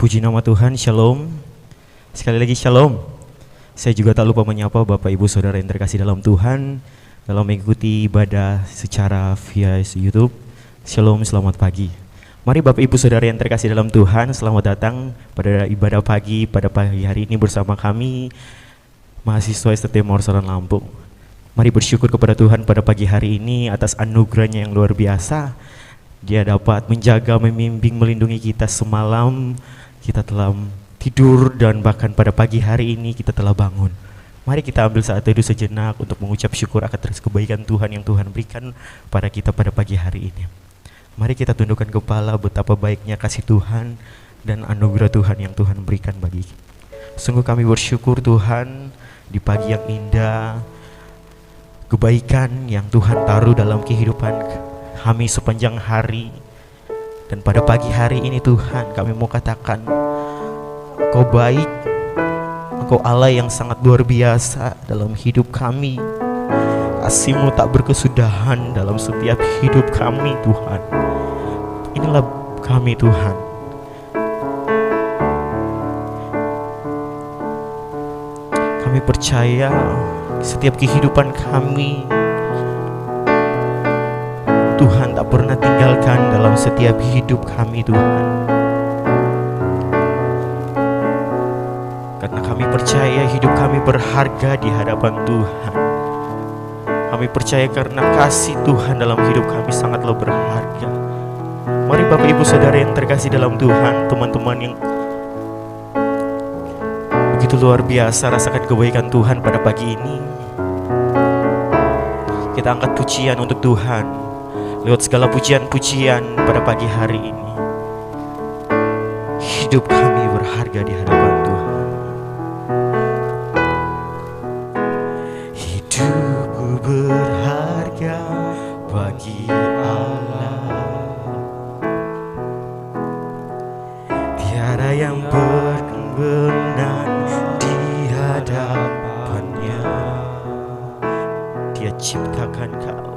Puji nama Tuhan, Shalom. Sekali lagi Shalom. Saya juga tak lupa menyapa Bapak Ibu Saudara yang terkasih dalam Tuhan dalam mengikuti ibadah secara via YouTube. Shalom, selamat pagi. Mari Bapak Ibu Saudara yang terkasih dalam Tuhan, selamat datang pada ibadah pagi pada pagi hari ini bersama kami mahasiswa STT Morsoran Lampung. Mari bersyukur kepada Tuhan pada pagi hari ini atas anugerahnya yang luar biasa. Dia dapat menjaga, membimbing, melindungi kita semalam. Kita telah tidur dan bahkan pada pagi hari ini kita telah bangun. Mari kita ambil saat teduh sejenak untuk mengucap syukur akan terus kebaikan Tuhan yang Tuhan berikan pada kita pada pagi hari ini. Mari kita tundukkan kepala, betapa baiknya kasih Tuhan dan anugerah Tuhan yang Tuhan berikan bagi kita. Sungguh kami bersyukur Tuhan di pagi yang indah, kebaikan yang Tuhan taruh dalam kehidupan kami sepanjang hari. Dan pada pagi hari ini Tuhan kami mau katakan Engkau baik, Engkau Allah yang sangat luar biasa dalam hidup kami. Kasih-Mu tak berkesudahan dalam setiap hidup kami Tuhan. Inilah kami Tuhan. Kami percaya setiap kehidupan kami Tuhan tak pernah tinggalkan dalam setiap hidup kami Tuhan. Karena kami percaya hidup kami berharga di hadapan Tuhan. Kami percaya karena kasih Tuhan dalam hidup kami sangatlah berharga. Mari Bapak Ibu Saudara yang terkasih dalam Tuhan, teman-teman yang begitu luar biasa rasakan kebaikan Tuhan pada pagi ini. Kita angkat pujian untuk Tuhan lewat segala pujian-pujian pada pagi hari ini. Hidup kami berharga di hadapan Tuhan. Hidupku berharga bagi Allah. Tiada yang berkenan di hadapannya. Dia ciptakan kau,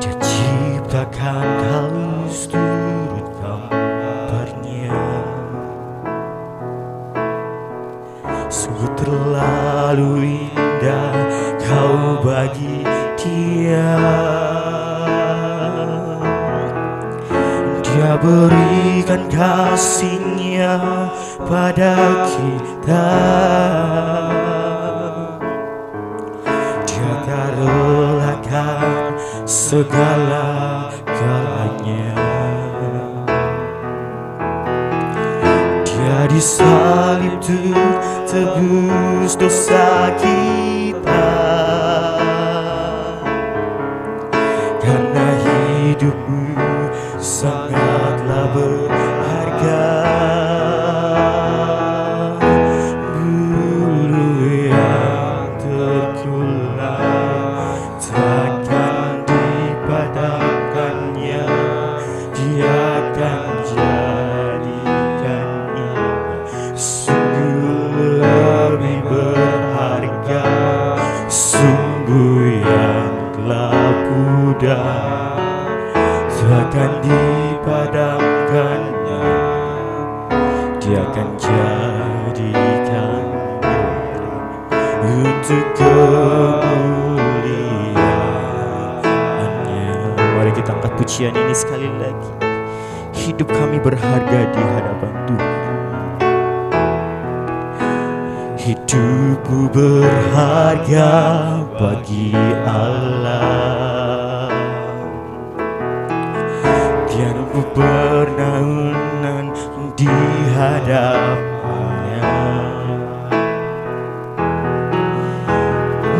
Dia ciptakan kau seturut gambarnya. Sungguh terlalu indah kau bagi Dia. Dia berikan kasih-Nya pada kita. Dia tak relakan segala-galanya. Dia disalib untuk tebus dosa kita. Karena hidupmu sangatlah berharga. Bulu yang terkulai takkan dipadamkannya. Dia akan jadikan ini sungguh lebih berharga. Sungguh yang telah pudar takkan dipadamkannya. Dia akan jadikan untuk kemuliaan-Nya. Mari kita angkat pujian ini sekali lagi. Hidup kami berharga di hadapan Tuhan. Hidupku berharga bagi Allah. Tiada perkenan di hadapannya.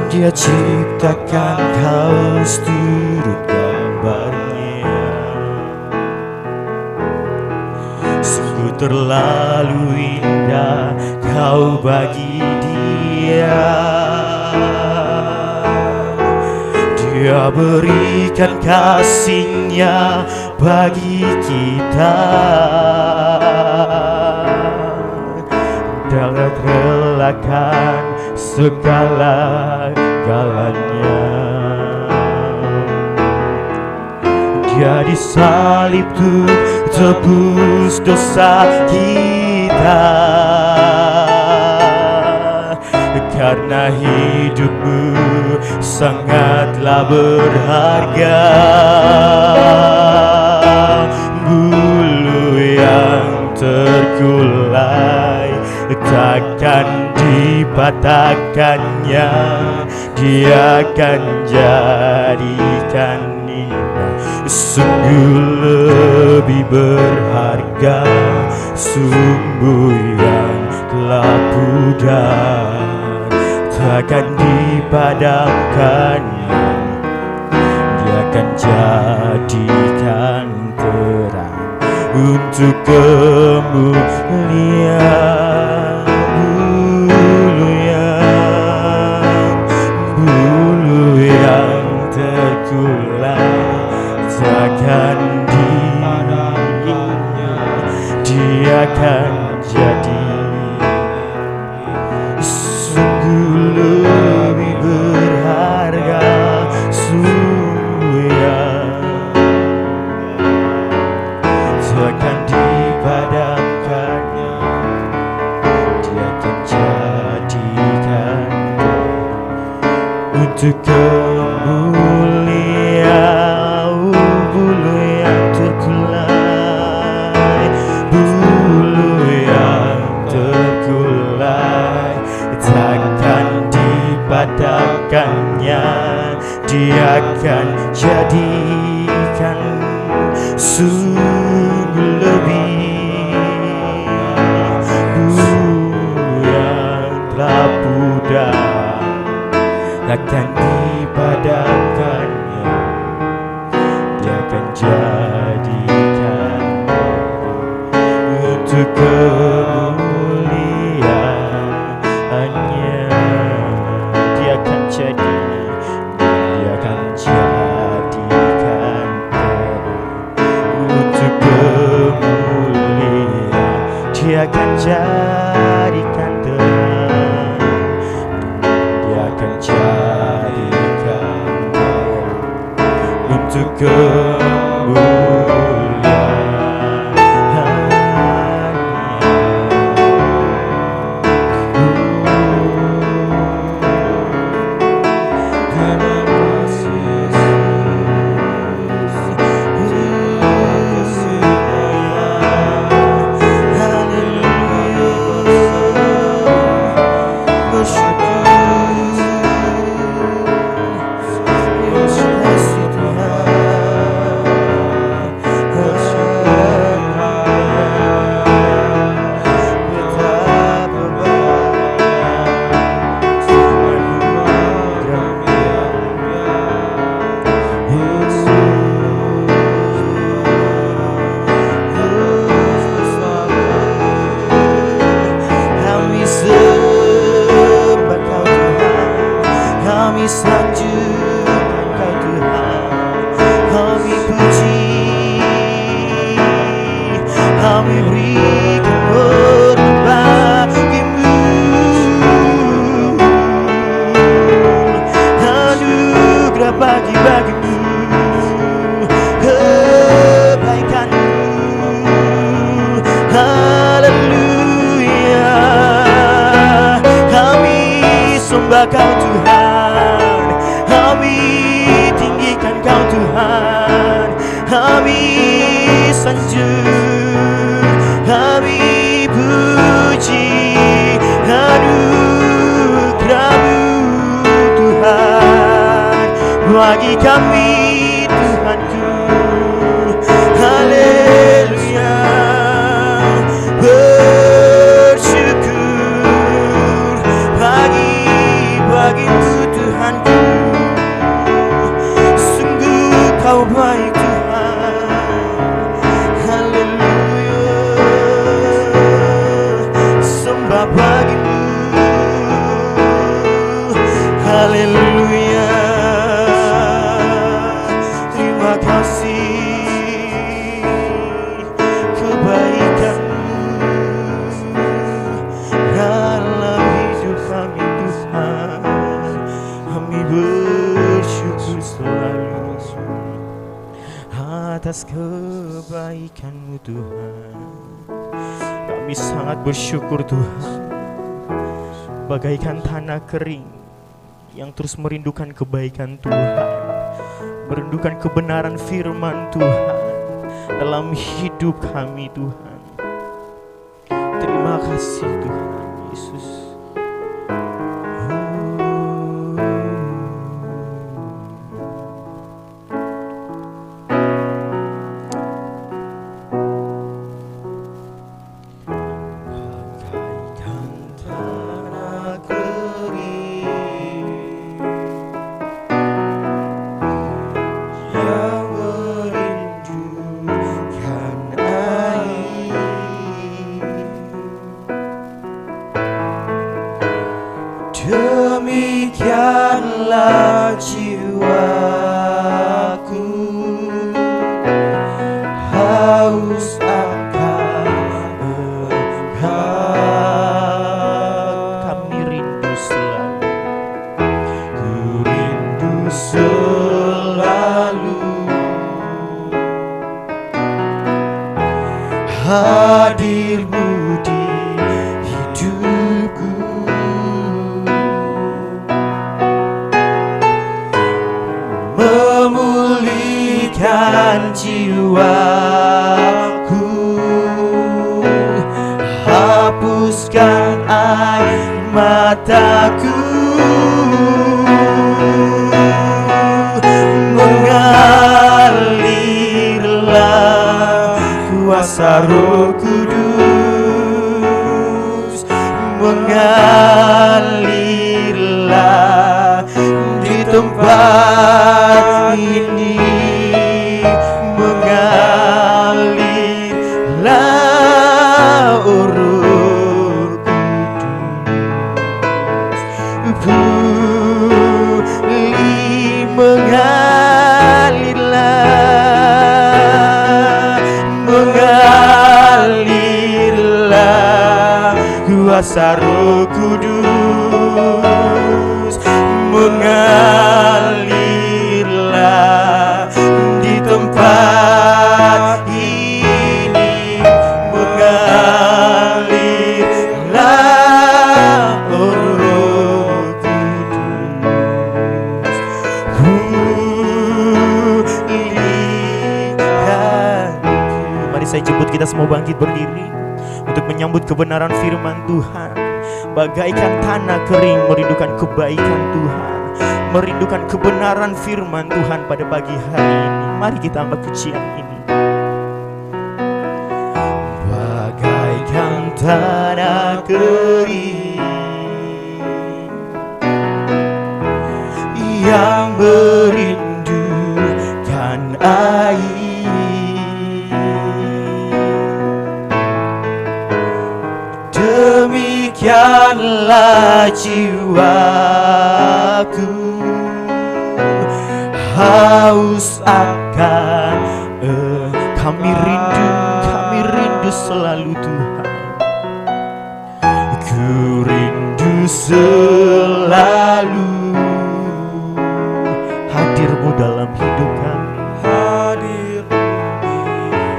Dia ciptakan kau seturut gambarnya. Sungguh terlalu indah kau bagi Dia. Dia berikan kasih-Nya bagi kita. Dalam relakan segala-galanya. Dia disalib untuk tebus dosa kita. karena hidupmu sangatlah berharga. Bulu yang terkulai takkan dipatahkannya, dia akan jadikan indah. Sungguh lebih berharga sumbu yang telah pudar, takkan dipadamkannya, dia akan jadikan terang untuk kemuliaan. Bulu yang terkulai takkan dipadamkannya, dia akan jadi. Sungguh lebih berharga sumbu yang takkan dipadamkannya, dia akan jadikan untuk kemuliaan. Bulu yang terkulai, bulu yang terkulai takkan dipatahkannya, dia akan jadikan sungguh lebih. Bulu yang telah pudar takkan dipadamkannya, dia akan jadikan untuk kemuliaannya. Dia akan jadi, dia akan jadikan untuk kemuliaan. Dia akan jadikan terang, dia akan jadikan untuk Kau Tuhan, kami tinggikan Kau Tuhan, kami sanjung, kami puji anugerah-Mu Tuhan bagi kami Tuhanku. Haleluya, bersyukur bagimu Tuhanku. Sungguh Kau baik Tuhan. Haleluya, sembah bagimu. Haleluya, terima kasih kebaikan-Mu dalam hidup kami Tuhan. Kami bersyukur selalu atas kebaikan-Mu Tuhan. Kami sangat bersyukur Tuhan, bagaikan tanah kering yang terus merindukan kebaikan Tuhan, merindukan kebenaran firman Tuhan dalam hidup kami Tuhan. Terima kasih Tuhan Yesus. Demikianlah jiwaku haus akan Engkau. Kami rindu selalu, ku rindu selalu hadir-Mu di hidupku. Memulihkan jiwaku, hapuskan air mataku, mengalirlah kuasa Roh Kudus, mengalirlah di tempat ini, mengalirlah Roh Kudus, pulih mengalirlah kuasa Roh Kudus, mengalirlah di tempat ini, mengalirlah Roh Kudus, pulihkan. Mari saya jemput kita semua bangkit berdiri untuk menyambut kebenaran firman Tuhan. Bagaikan tanah kering merindukan kebaikan Tuhan, merindukan kebenaran firman Tuhan pada pagi hari ini. Mari kita angkat pujian ini. Bagaikan tanah kering yang merindukan air, demikianlah jiwaku haus akan Kami rindu selalu Tuhan. ku rindu selalu Hadir-Mu dalam hidup kami. hadir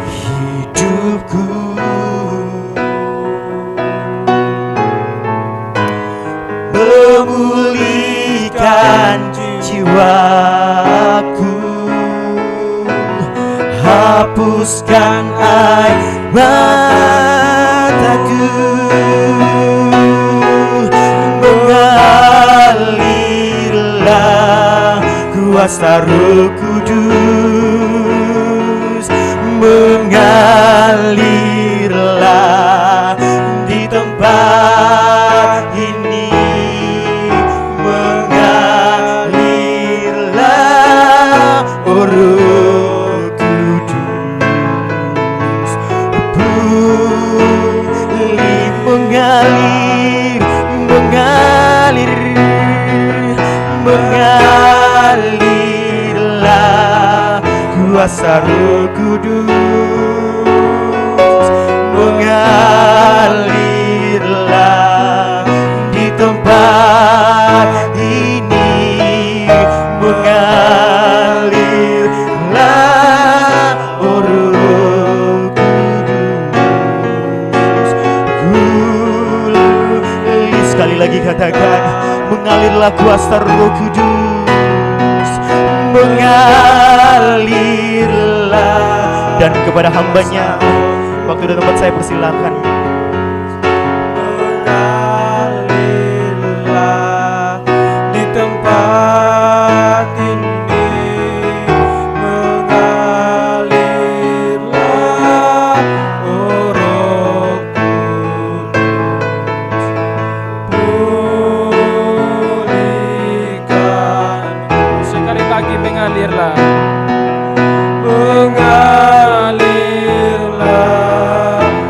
hidupku, memulihkan jiwaku, hapuskan air mataku, mengalirlah kuasa Roh Kudus, mengalirlah di tempat ini, mengalirlah Roh Kudus, pulih mengalirlah kuasa Roh Kudus, mengalirlah di tempat ini, mengalirlah Roh Kudus, Sekali lagi katakan, mengalirlah kuasa Roh Kudus, mengalirlah. Dan kepada hambanya, waktu dan tempat saya persilakan. Mengalirlah di tempat ini, mengalirlah, oh Roh Kudus, pulihkan. Sekali lagi mengalirlah, mengalirlah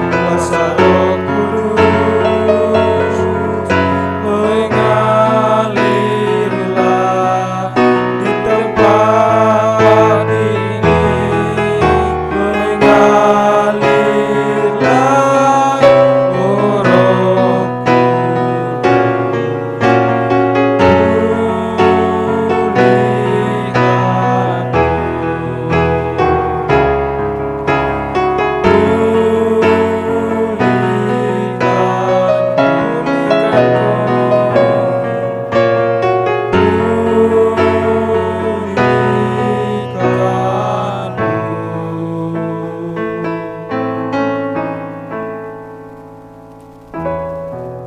kuasa Roh Kudus, mengalirlah di tempat ini, mengalirlah, oh Roh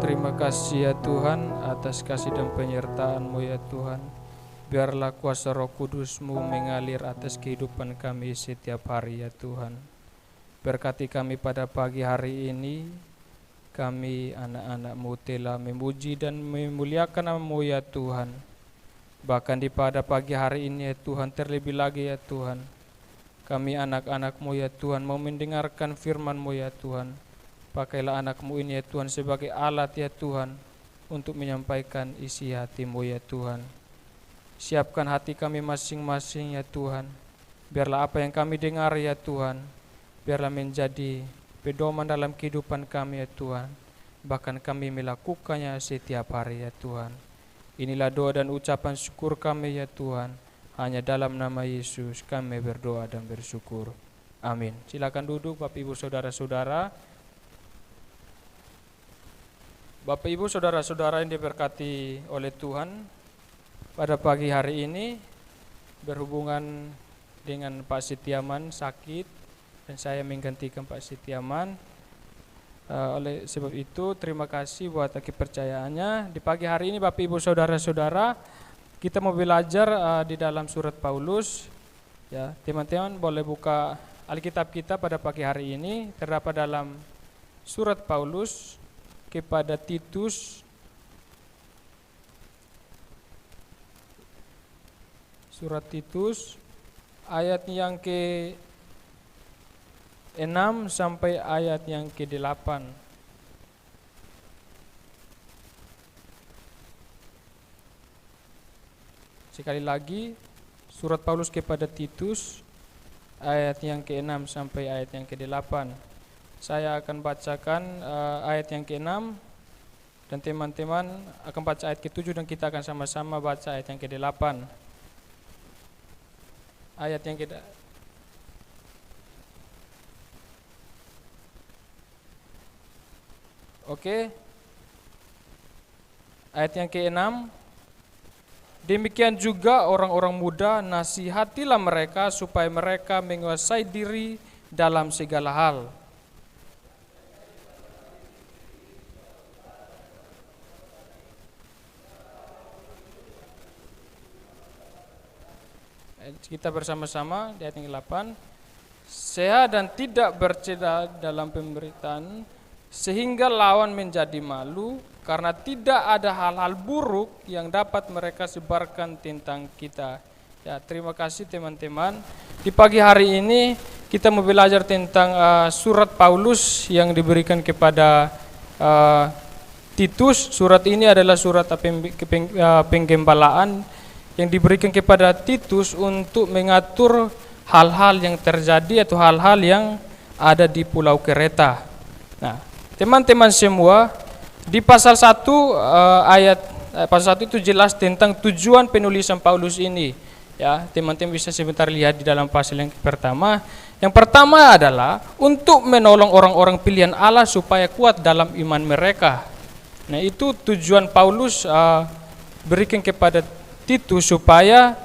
Terima kasih ya Tuhan atas kasih dan penyertaan-Mu ya Tuhan. Biarlah kuasa Roh Kudus-Mu mengalir atas kehidupan kami setiap hari ya Tuhan. Berkati kami pada pagi hari ini. Kami anak-anak-Mu telah memuji dan memuliakan nama-Mu ya Tuhan. Bahkan di pada pagi hari ini ya Tuhan, terlebih lagi ya Tuhan, kami anak-anak-Mu ya Tuhan mau mendengarkan firman-Mu ya Tuhan. Pakailah anak-Mu ini ya Tuhan sebagai alat ya Tuhan untuk menyampaikan isi hati-Mu ya Tuhan. Siapkan hati kami masing-masing ya Tuhan. Biarlah apa yang kami dengar ya Tuhan, biarlah menjadi pedoman dalam kehidupan kami ya Tuhan. Bahkan kami melakukannya setiap hari ya Tuhan. Inilah doa dan ucapan syukur kami ya Tuhan. Hanya dalam nama Yesus kami berdoa dan bersyukur. Amin. Silakan duduk Bapak Ibu Saudara-saudara. Bapak Ibu Saudara-saudara yang diberkati oleh Tuhan, pada pagi hari ini berhubungan dengan Pak Setiaman sakit dan saya menggantikan Pak Setiaman. Oleh sebab itu terima kasih buat kepercayaannya. Di pagi hari ini Bapak Ibu Saudara-saudara, kita mau belajar di dalam surat Paulus. Ya, teman-teman boleh buka Alkitab kita pada pagi hari ini, terdapat dalam surat Paulus kepada Titus, surat Titus ayat yang ke-6 sampai ayat yang ke-8. Sekali lagi, surat Paulus kepada Titus ayat yang ke-6 sampai ayat yang ke-8. Saya akan bacakan ayat yang ke-6 dan teman-teman akan baca ayat ke-7 dan kita akan sama-sama baca ayat yang ke-8. Ayat yang ke Oke. Ayat yang ke-6. Demikian juga orang-orang muda, nasihatilah mereka supaya mereka menguasai diri dalam segala hal. Kita bersama-sama di ayat yang ke-8. Sehat dan tidak bercela dalam pemberitaan, sehingga lawan menjadi malu, karena tidak ada hal-hal buruk yang dapat mereka sebarkan tentang kita. Ya, terima kasih teman-teman. Di pagi hari ini kita mau belajar tentang surat Paulus yang diberikan kepada Titus. Surat ini adalah surat penggembalaan yang diberikan kepada Titus untuk mengatur hal-hal yang terjadi atau hal-hal yang ada di Pulau Kreta. Nah, teman-teman semua, di pasal 1 pasal 1 itu jelas tentang tujuan penulisan Paulus ini. Ya, teman-teman bisa sebentar lihat di dalam pasal yang pertama. Yang pertama adalah untuk menolong orang-orang pilihan Allah supaya kuat dalam iman mereka. Nah, itu tujuan Paulus berikan kepada Titus supaya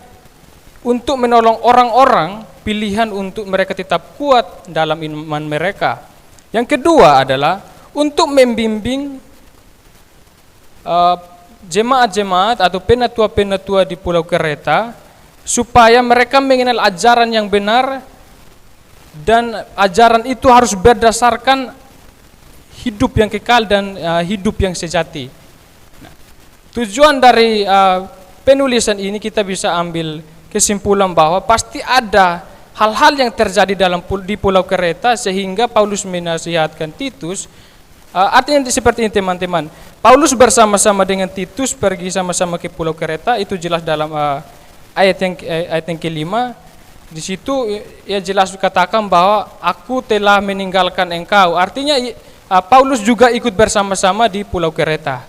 untuk menolong orang-orang pilihan untuk mereka tetap kuat dalam iman mereka. Yang kedua adalah untuk membimbing jemaat-jemaat atau penatua-penatua di Pulau Kreta supaya mereka mengenal ajaran yang benar, dan ajaran itu harus berdasarkan hidup yang kekal dan hidup yang sejati. Nah, tujuan dari penulisan ini kita bisa ambil kesimpulan bahwa pasti ada hal-hal yang terjadi di Pulau Kreta sehingga Paulus menasihatkan Titus. Artinya seperti ini teman-teman, Paulus bersama-sama dengan Titus pergi sama-sama ke Pulau Kreta, itu jelas dalam ayat yang kelima. Di situ ia jelas katakan bahwa aku telah meninggalkan engkau. Artinya Paulus juga ikut bersama-sama di Pulau Kreta.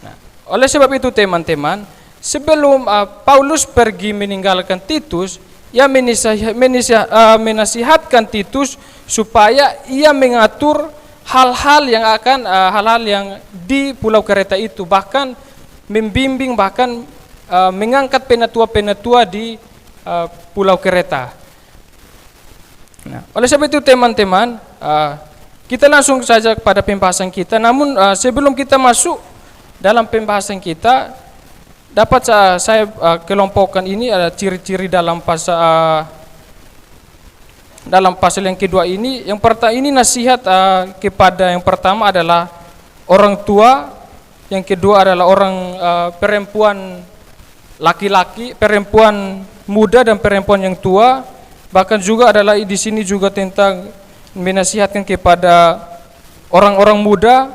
Nah, oleh sebab itu teman-teman, sebelum Paulus pergi meninggalkan Titus, ia menasihatkan Titus supaya ia mengatur hal-hal yang di Pulau Kreta itu, bahkan membimbing, bahkan mengangkat penatua-penatua di Pulau Kreta. Nah, oleh sebab itu teman-teman, kita langsung saja kepada pembahasan kita. Namun sebelum kita masuk dalam pembahasan kita, dapat saya kelompokkan ini ada ciri-ciri dalam pasal yang kedua ini. Yang pertama ini nasihat kepada, yang pertama adalah orang tua, yang kedua adalah orang perempuan laki-laki, perempuan muda dan perempuan yang tua. Bahkan juga adalah di sini juga tentang menasihatkan kepada orang-orang muda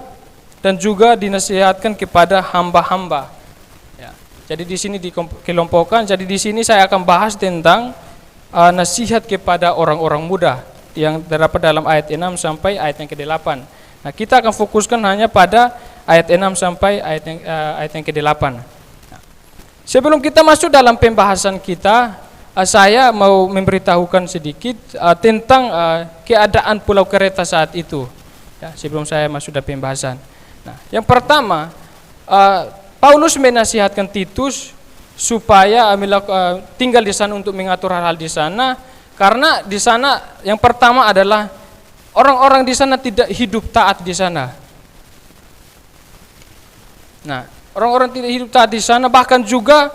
dan juga dinasihatkan kepada hamba-hamba. Ya. Jadi di sini dikelompokkan. Jadi di sini saya akan bahas tentang nasihat kepada orang-orang muda yang terdapat dalam ayat 6 sampai ayat yang ke-8. Nah, kita akan fokuskan hanya pada ayat 6 sampai ayat yang ke-8. Nah, sebelum kita masuk dalam pembahasan kita, saya mau memberitahukan sedikit tentang keadaan Pulau Kreta saat itu. Ya, sebelum saya masuk dalam pembahasan. Nah, yang pertama, Paulus menasihatkan Titus supaya tinggal di sana untuk mengatur hal-hal di sana, karena di sana yang pertama adalah orang-orang di sana tidak hidup taat di sana. Nah, orang-orang tidak hidup taat di sana, bahkan juga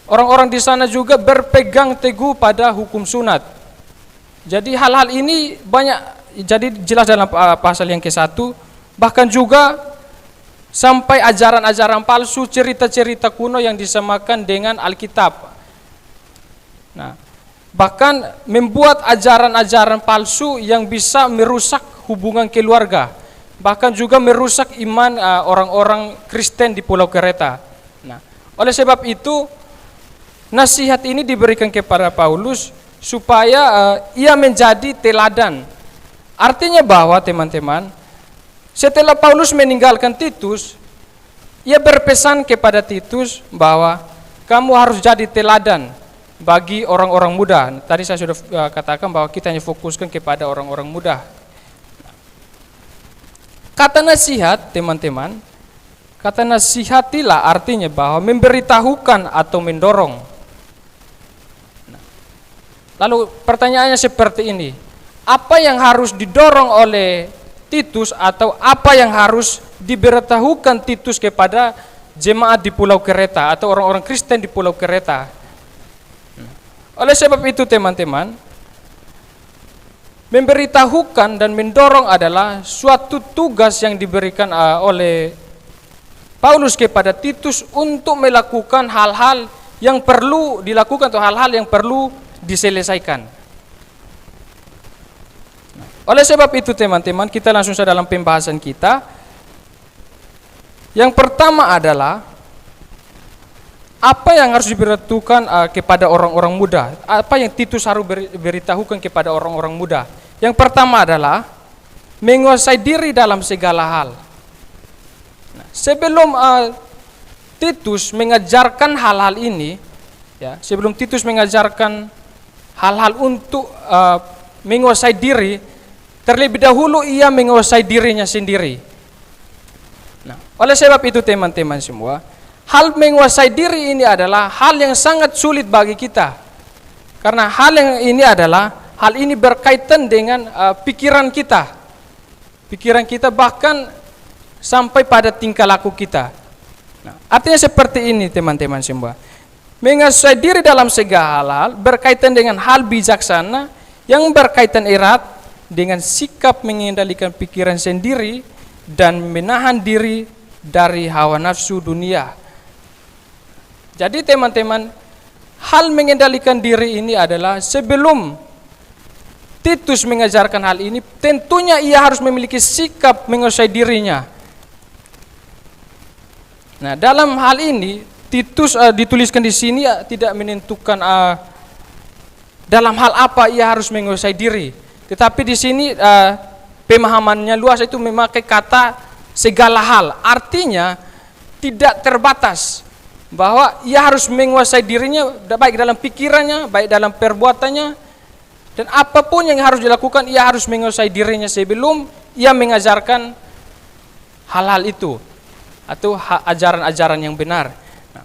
orang-orang di sana juga berpegang teguh pada hukum sunat. Jadi hal-hal ini banyak, jadi jelas dalam pasal yang ke-1, bahkan juga sampai ajaran-ajaran palsu, cerita-cerita kuno yang disamakan dengan Alkitab. Nah, bahkan membuat ajaran-ajaran palsu yang bisa merusak hubungan keluarga, bahkan juga merusak iman orang-orang Kristen di Pulau Kreta. Nah, oleh sebab itu nasihat ini diberikan kepada Paulus supaya ia menjadi teladan. Artinya bahwa teman-teman, setelah Paulus meninggalkan Titus, ia berpesan kepada Titus bahwa kamu harus jadi teladan bagi orang-orang muda. Tadi saya sudah katakan bahwa kita hanya fokuskan kepada orang-orang muda. Kata nasihat, teman-teman, kata nasihatilah artinya bahwa memberitahukan atau mendorong. Lalu pertanyaannya seperti ini, apa yang harus didorong oleh Titus atau apa yang harus diberitahukan Titus kepada jemaat di Pulau Kreta atau orang-orang Kristen di Pulau Kreta? Oleh sebab itu teman-teman, memberitahukan dan mendorong adalah suatu tugas yang diberikan oleh Paulus kepada Titus untuk melakukan hal-hal yang perlu dilakukan atau hal-hal yang perlu diselesaikan. Oleh sebab itu teman-teman, kita langsung saja dalam pembahasan kita. Yang pertama adalah apa yang harus diberitahukan kepada orang-orang muda. Apa yang Titus harus beritahukan kepada orang-orang muda. Yang pertama adalah menguasai diri dalam segala hal. Nah, sebelum Titus mengajarkan hal-hal ini, ya, sebelum Titus mengajarkan hal-hal untuk menguasai diri, terlebih dahulu ia menguasai dirinya sendiri. Nah, oleh sebab itu teman-teman semua, hal menguasai diri ini adalah hal yang sangat sulit bagi kita. Karena hal ini berkaitan dengan pikiran kita. Pikiran kita bahkan sampai pada tingkah laku kita. Nah, artinya seperti ini teman-teman semua. Menguasai diri dalam segala hal berkaitan dengan hal bijaksana yang berkaitan erat dengan sikap mengendalikan pikiran sendiri dan menahan diri dari hawa nafsu dunia. Jadi teman-teman, hal mengendalikan diri ini adalah sebelum Titus mengajarkan hal ini, tentunya ia harus memiliki sikap menguasai dirinya. Nah, dalam hal ini Titus dituliskan di sini tidak menentukan dalam hal apa ia harus menguasai diri. Tetapi di sini pemahamannya luas, itu memakai kata segala hal. Artinya tidak terbatas, bahwa ia harus menguasai dirinya baik dalam pikirannya, baik dalam perbuatannya, dan apapun yang harus dilakukan ia harus menguasai dirinya sebelum ia mengajarkan hal-hal itu atau ajaran-ajaran yang benar. Nah,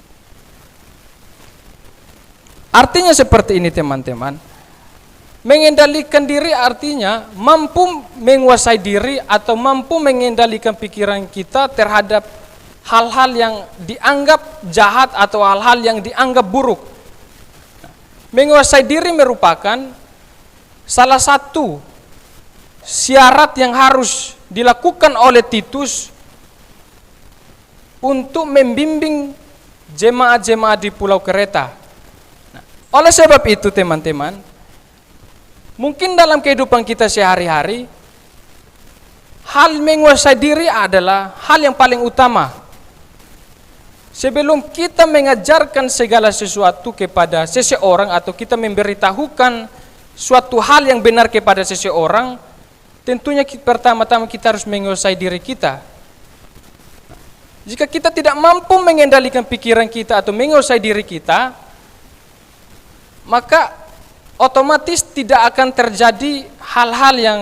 artinya seperti ini teman-teman. Mengendalikan diri artinya mampu menguasai diri atau mampu mengendalikan pikiran kita terhadap hal-hal yang dianggap jahat atau hal-hal yang dianggap buruk. Menguasai diri merupakan salah satu syarat yang harus dilakukan oleh Titus untuk membimbing jemaat-jemaat di Pulau Kreta. Nah, oleh sebab itu teman-teman, mungkin dalam kehidupan kita sehari-hari, hal menguasai diri adalah hal yang paling utama. Sebelum kita mengajarkan segala sesuatu kepada seseorang atau kita memberitahukan suatu hal yang benar kepada seseorang, tentunya pertama-tama kita harus menguasai diri kita. Jika kita tidak mampu mengendalikan pikiran kita atau menguasai diri kita, maka otomatis tidak akan terjadi hal-hal yang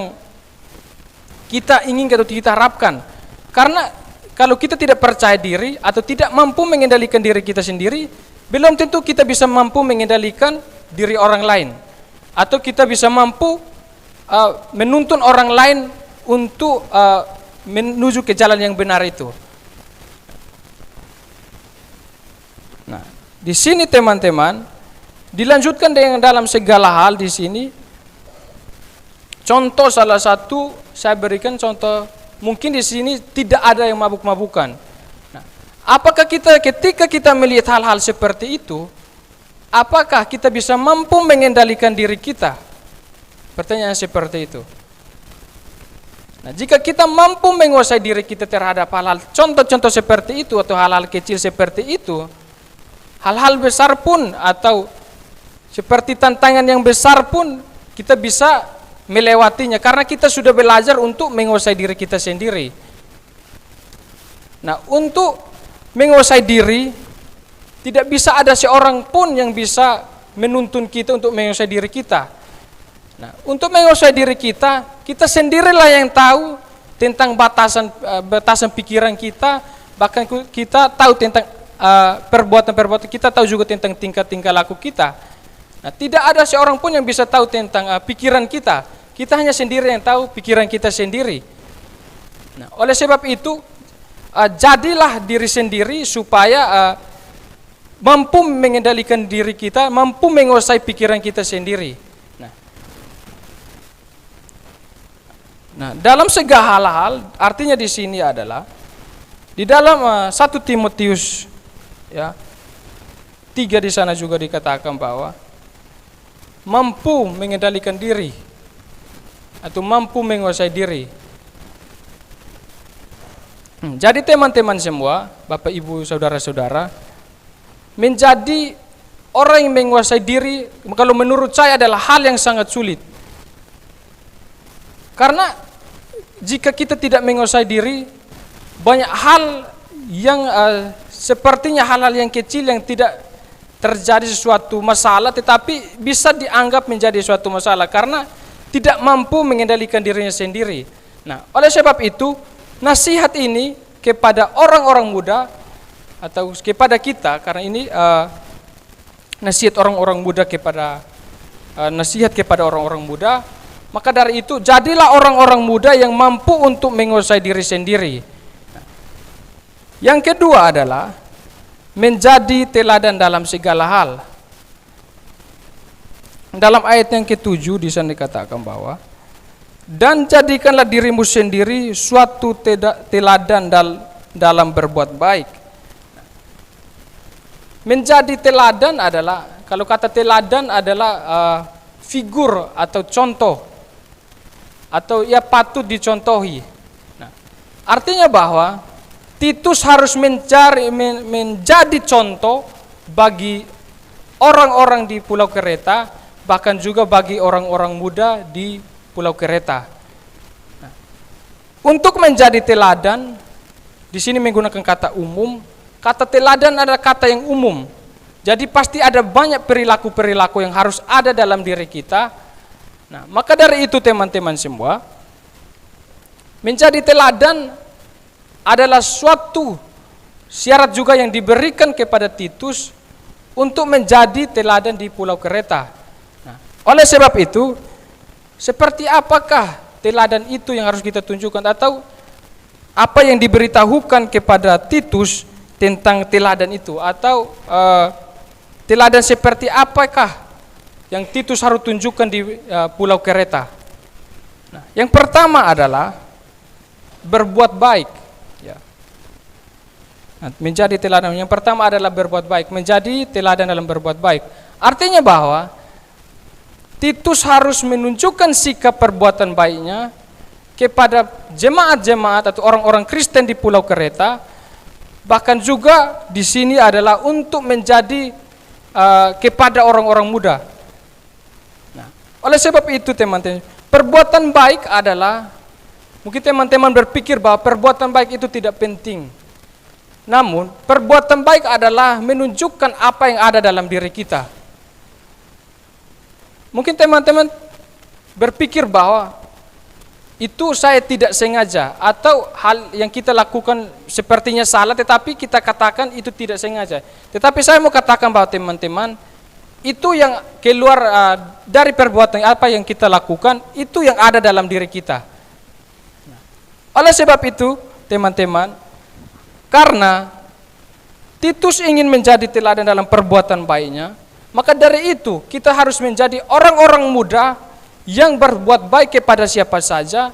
kita inginkan atau kita harapkan. Karena kalau kita tidak percaya diri atau tidak mampu mengendalikan diri kita sendiri, belum tentu kita bisa mampu mengendalikan diri orang lain. Atau kita bisa mampu menuntun orang lain untuk menuju ke jalan yang benar itu. Nah, di sini teman-teman, dilanjutkan dengan dalam segala hal di sini. Contoh salah satu, saya berikan contoh, mungkin di sini tidak ada yang mabuk-mabukan. Nah, apakah ketika kita melihat hal-hal seperti itu, apakah kita bisa mampu mengendalikan diri kita? Pertanyaan seperti itu. Nah, jika kita mampu menguasai diri kita terhadap hal-hal, contoh-contoh seperti itu atau hal-hal kecil seperti itu, hal-hal besar pun atau seperti tantangan yang besar pun kita bisa melewatinya karena kita sudah belajar untuk menguasai diri kita sendiri. Nah, untuk menguasai diri tidak bisa ada seorang pun yang bisa menuntun kita untuk menguasai diri kita. Nah, untuk menguasai diri kita, kita sendirilah yang tahu tentang batasan pikiran kita, bahkan kita tahu tentang perbuatan-perbuatan kita, tahu juga tentang tingkah-tingkah laku kita. Nah, tidak ada seorang pun yang bisa tahu tentang pikiran kita. Kita hanya sendiri yang tahu pikiran kita sendiri. Nah, oleh sebab itu, jadilah diri sendiri supaya mampu mengendalikan diri kita, mampu menguasai pikiran kita sendiri. Nah, dalam segala hal, artinya di sini adalah di dalam 1 Timotius ya 3 di sana juga dikatakan bahwa mampu mengendalikan diri atau mampu menguasai diri. Jadi teman-teman semua, Bapak Ibu saudara-saudara, menjadi orang yang menguasai diri kalau menurut saya adalah hal yang sangat sulit. Karena jika kita tidak menguasai diri, banyak hal yang sepertinya hal-hal yang kecil yang tidak terjadi sesuatu masalah tetapi bisa dianggap menjadi suatu masalah karena tidak mampu mengendalikan dirinya sendiri. Nah, oleh sebab itu nasihat ini kepada orang-orang muda atau kepada kita, karena ini nasihat orang-orang muda kepada nasihat kepada orang-orang muda. Maka dari itu jadilah orang-orang muda yang mampu untuk menguasai diri sendiri. Yang kedua adalah menjadi teladan dalam segala hal. Dalam ayat yang ke-7 di sana dikatakan bahwa dan jadikanlah dirimu sendiri suatu teladan dalam berbuat baik. Menjadi teladan adalah, kalau kata teladan adalah figur atau contoh, atau ia patut dicontohi. Nah, artinya bahwa Titus harus menjadi contoh bagi orang-orang di Pulau Kreta, bahkan juga bagi orang-orang muda di Pulau Kreta. Nah, untuk menjadi teladan, di sini menggunakan kata umum. Kata teladan adalah kata yang umum. Jadi pasti ada banyak perilaku-perilaku yang harus ada dalam diri kita. Nah, maka dari itu teman-teman semua, menjadi teladan adalah suatu syarat juga yang diberikan kepada Titus untuk menjadi teladan di Pulau Kreta. Nah, oleh sebab itu, seperti apakah teladan itu yang harus kita tunjukkan, atau apa yang diberitahukan kepada Titus tentang teladan itu, atau teladan seperti apakah yang Titus harus tunjukkan di Pulau Kreta? Nah, yang pertama adalah berbuat baik. Ya. Nah, menjadi teladan yang pertama adalah berbuat baik, menjadi teladan dalam berbuat baik. Artinya bahwa Titus harus menunjukkan sikap perbuatan baiknya kepada jemaat-jemaat atau orang-orang Kristen di Pulau Kreta. Bahkan juga di sini adalah untuk menjadi kepada orang-orang muda. Nah, oleh sebab itu teman-teman, perbuatan baik adalah, mungkin teman-teman berpikir bahwa perbuatan baik itu tidak penting. Namun, perbuatan baik adalah menunjukkan apa yang ada dalam diri kita. Mungkin teman-teman berpikir bahwa itu saya tidak sengaja, atau hal yang kita lakukan sepertinya salah, tetapi kita katakan itu tidak sengaja. Tetapi saya mau katakan bahwa teman-teman, itu yang keluar dari perbuatan apa yang kita lakukan, itu yang ada dalam diri kita. Oleh sebab itu teman-teman, karena Titus ingin menjadi teladan dalam perbuatan baiknya, maka dari itu kita harus menjadi orang-orang muda yang berbuat baik kepada siapa saja,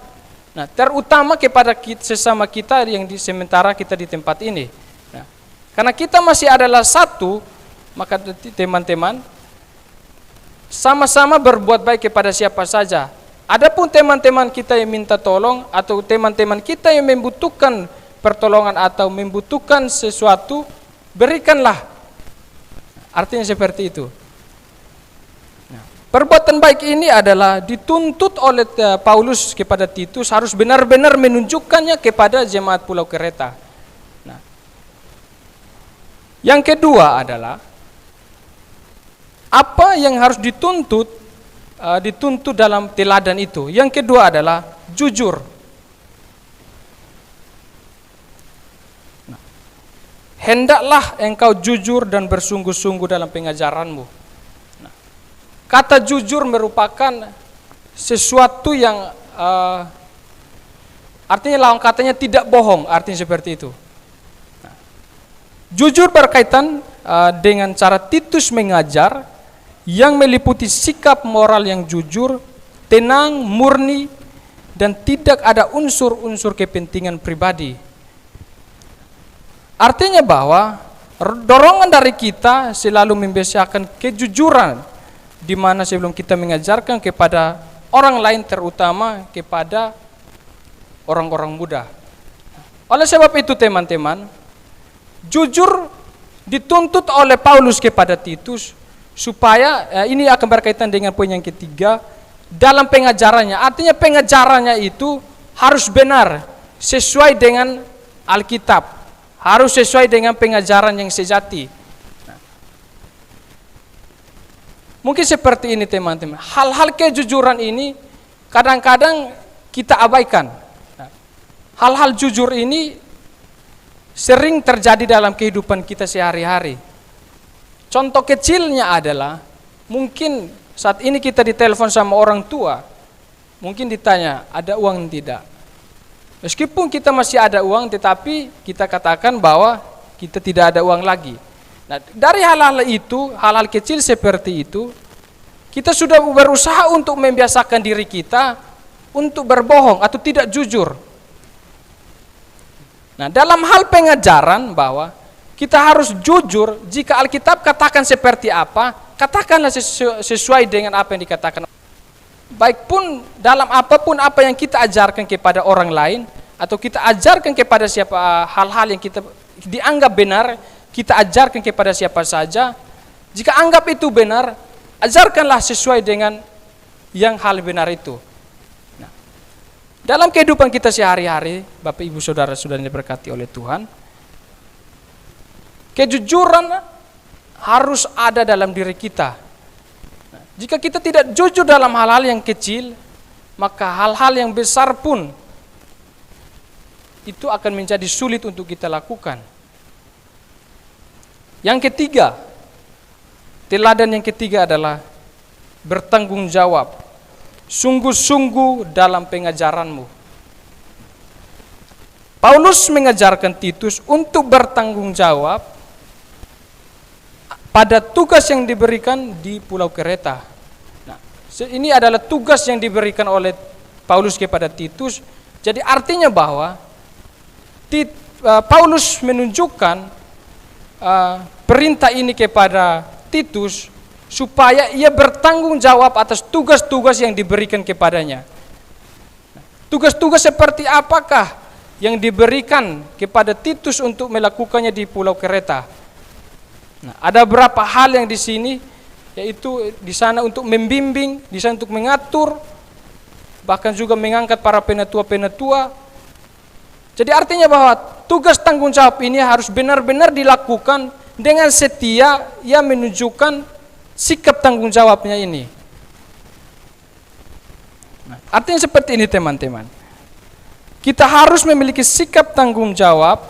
nah terutama kepada sesama kita yang sementara kita di tempat ini. Nah, karena kita masih adalah satu, maka teman-teman sama-sama berbuat baik kepada siapa saja. Adapun teman-teman kita yang minta tolong, atau teman-teman kita yang membutuhkan pertolongan atau membutuhkan sesuatu, berikanlah. Artinya seperti itu. Perbuatan baik ini adalah dituntut oleh Paulus kepada Titus, harus benar-benar menunjukkannya kepada jemaat Pulau Kreta. Nah, yang kedua adalah apa yang harus dituntut dalam teladan itu. Yang kedua adalah jujur. Nah, hendaklah engkau jujur dan bersungguh-sungguh dalam pengajaranmu. Kata jujur merupakan sesuatu yang artinya lawan katanya tidak bohong, artinya seperti itu. Nah, jujur berkaitan dengan cara Titus mengajar yang meliputi sikap moral yang jujur, tenang, murni, dan tidak ada unsur-unsur kepentingan pribadi. Artinya bahwa dorongan dari kita selalu membiasakan kejujuran, di mana sebelum kita mengajarkan kepada orang lain, terutama kepada orang-orang muda. Oleh sebab itu teman-teman, jujur dituntut oleh Paulus kepada Titus, supaya ini akan berkaitan dengan poin yang ketiga, dalam pengajarannya. Artinya pengajarannya itu harus benar, sesuai dengan Alkitab, harus sesuai dengan pengajaran yang sejati. Mungkin seperti ini teman-teman, hal-hal kejujuran ini kadang-kadang kita abaikan. Hal-hal jujur ini sering terjadi dalam kehidupan kita sehari-hari. Contoh kecilnya adalah, mungkin saat ini kita ditelepon sama orang tua, mungkin ditanya, ada uang tidak? Meskipun kita masih ada uang, tetapi kita katakan bahwa kita tidak ada uang lagi. Nah, dari hal-hal itu, hal-hal kecil seperti itu, kita sudah berusaha untuk membiasakan diri kita untuk berbohong atau tidak jujur. Nah, dalam hal pengajaran bahwa kita harus jujur, jika Alkitab katakan seperti apa, katakanlah sesuai dengan apa yang dikatakan. Baik pun dalam apapun apa yang kita ajarkan kepada orang lain, atau kita ajarkan kepada siapa, hal-hal yang kita dianggap benar, kita ajarkan kepada siapa saja, jika anggap itu benar, ajarkanlah sesuai dengan yang hal benar itu. Nah, dalam kehidupan kita sehari-hari, Bapak Ibu Saudara sudah diberkati oleh Tuhan, kejujuran harus ada dalam diri kita. Nah, jika kita tidak jujur dalam hal-hal yang kecil, maka hal-hal yang besar pun itu akan menjadi sulit untuk kita lakukan. Yang ketiga, teladan yang ketiga adalah bertanggung jawab. Sungguh-sungguh dalam pengajaranmu. Paulus mengajarkan Titus untuk bertanggung jawab pada tugas yang diberikan di Pulau Kreta. Nah, ini adalah tugas yang diberikan oleh Paulus kepada Titus. Jadi artinya bahwa Paulus menunjukkan perintah ini kepada Titus supaya ia bertanggung jawab atas tugas-tugas yang diberikan kepadanya. Tugas-tugas seperti apakah yang diberikan kepada Titus untuk melakukannya di Pulau Kreta? Nah, ada beberapa hal yang di sini, yaitu di sana untuk membimbing, di sana untuk mengatur, bahkan juga mengangkat para penatua-penatua. Jadi artinya bahwa tugas tanggung jawab ini harus benar-benar dilakukan dengan setia, ia menunjukkan sikap tanggung jawabnya ini. Nah, artinya seperti ini teman-teman. Kita harus memiliki sikap tanggung jawab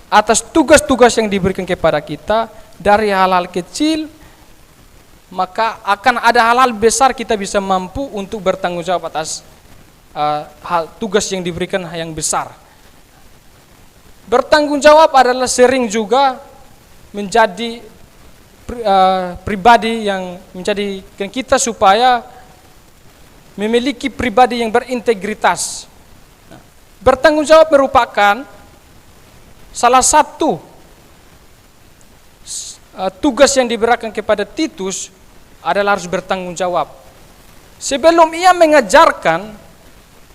atas tugas-tugas yang diberikan kepada kita, dari hal-hal kecil, maka akan ada hal-hal besar kita bisa mampu untuk bertanggung jawab atas hal tugas yang diberikan yang besar. Bertanggung jawab adalah sering juga menjadi pribadi yang menjadikan kita supaya memiliki pribadi yang berintegritas. Nah, bertanggung jawab merupakan salah satu tugas yang diberikan kepada Titus adalah harus bertanggung jawab. Sebelum ia mengajarkan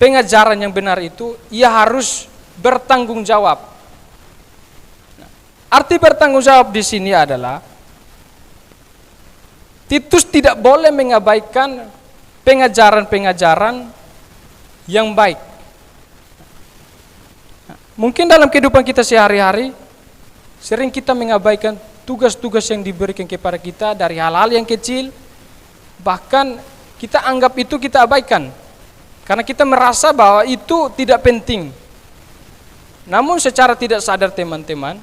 pengajaran yang benar itu, ia harus bertanggung jawab. Arti bertanggung jawab di sini adalah Titus tidak boleh mengabaikan pengajaran-pengajaran yang baik. Mungkin dalam kehidupan kita sehari-hari sering kita mengabaikan tugas-tugas yang diberikan kepada kita dari hal-hal yang kecil, bahkan kita anggap itu kita abaikan karena kita merasa bahwa itu tidak penting. Namun secara tidak sadar teman-teman,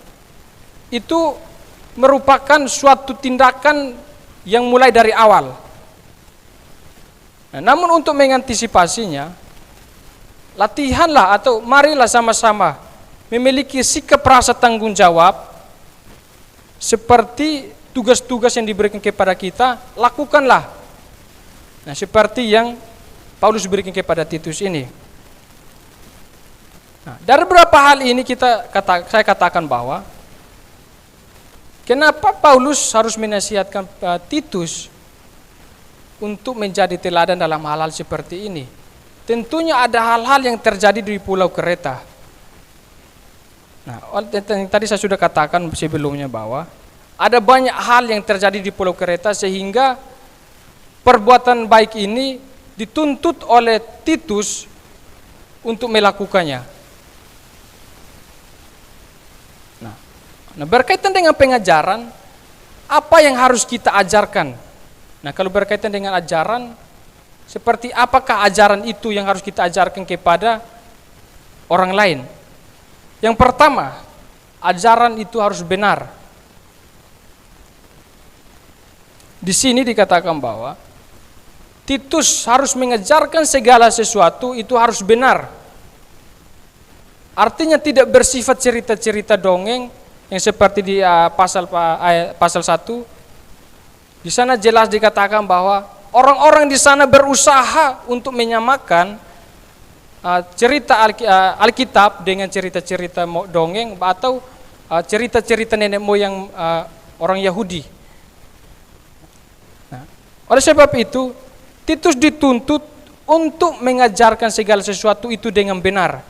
itu merupakan suatu tindakan yang mulai dari awal. Nah, namun untuk mengantisipasinya, latihanlah atau marilah sama-sama memiliki sikap rasa tanggung jawab seperti tugas-tugas yang diberikan kepada kita, lakukanlah. Nah, seperti yang Paulus berikan kepada Titus ini. Nah, dari beberapa hal ini saya katakan bahwa kenapa Paulus harus menasihatkan Titus untuk menjadi teladan dalam hal-hal seperti ini? Tentunya ada hal-hal yang terjadi di Pulau Kreta. Nah, yang tadi saya sudah katakan sebelumnya bahwa ada banyak hal yang terjadi di Pulau Kreta sehingga perbuatan baik ini dituntut oleh Titus untuk melakukannya. Nah, berkaitan dengan pengajaran, apa yang harus kita ajarkan? Nah, kalau berkaitan dengan ajaran, seperti apakah ajaran itu yang harus kita ajarkan kepada orang lain? Yang pertama, ajaran itu harus benar. Di sini dikatakan bahwa Titus harus mengajarkan segala sesuatu itu harus benar. Artinya tidak bersifat cerita-cerita dongeng yang seperti di pasal 1. Di sana jelas dikatakan bahwa orang-orang di sana berusaha untuk menyamakan cerita Alkitab dengan cerita-cerita dongeng atau cerita-cerita nenek moyang orang Yahudi. Nah, oleh sebab itu, Titus dituntut untuk mengajarkan segala sesuatu itu dengan benar.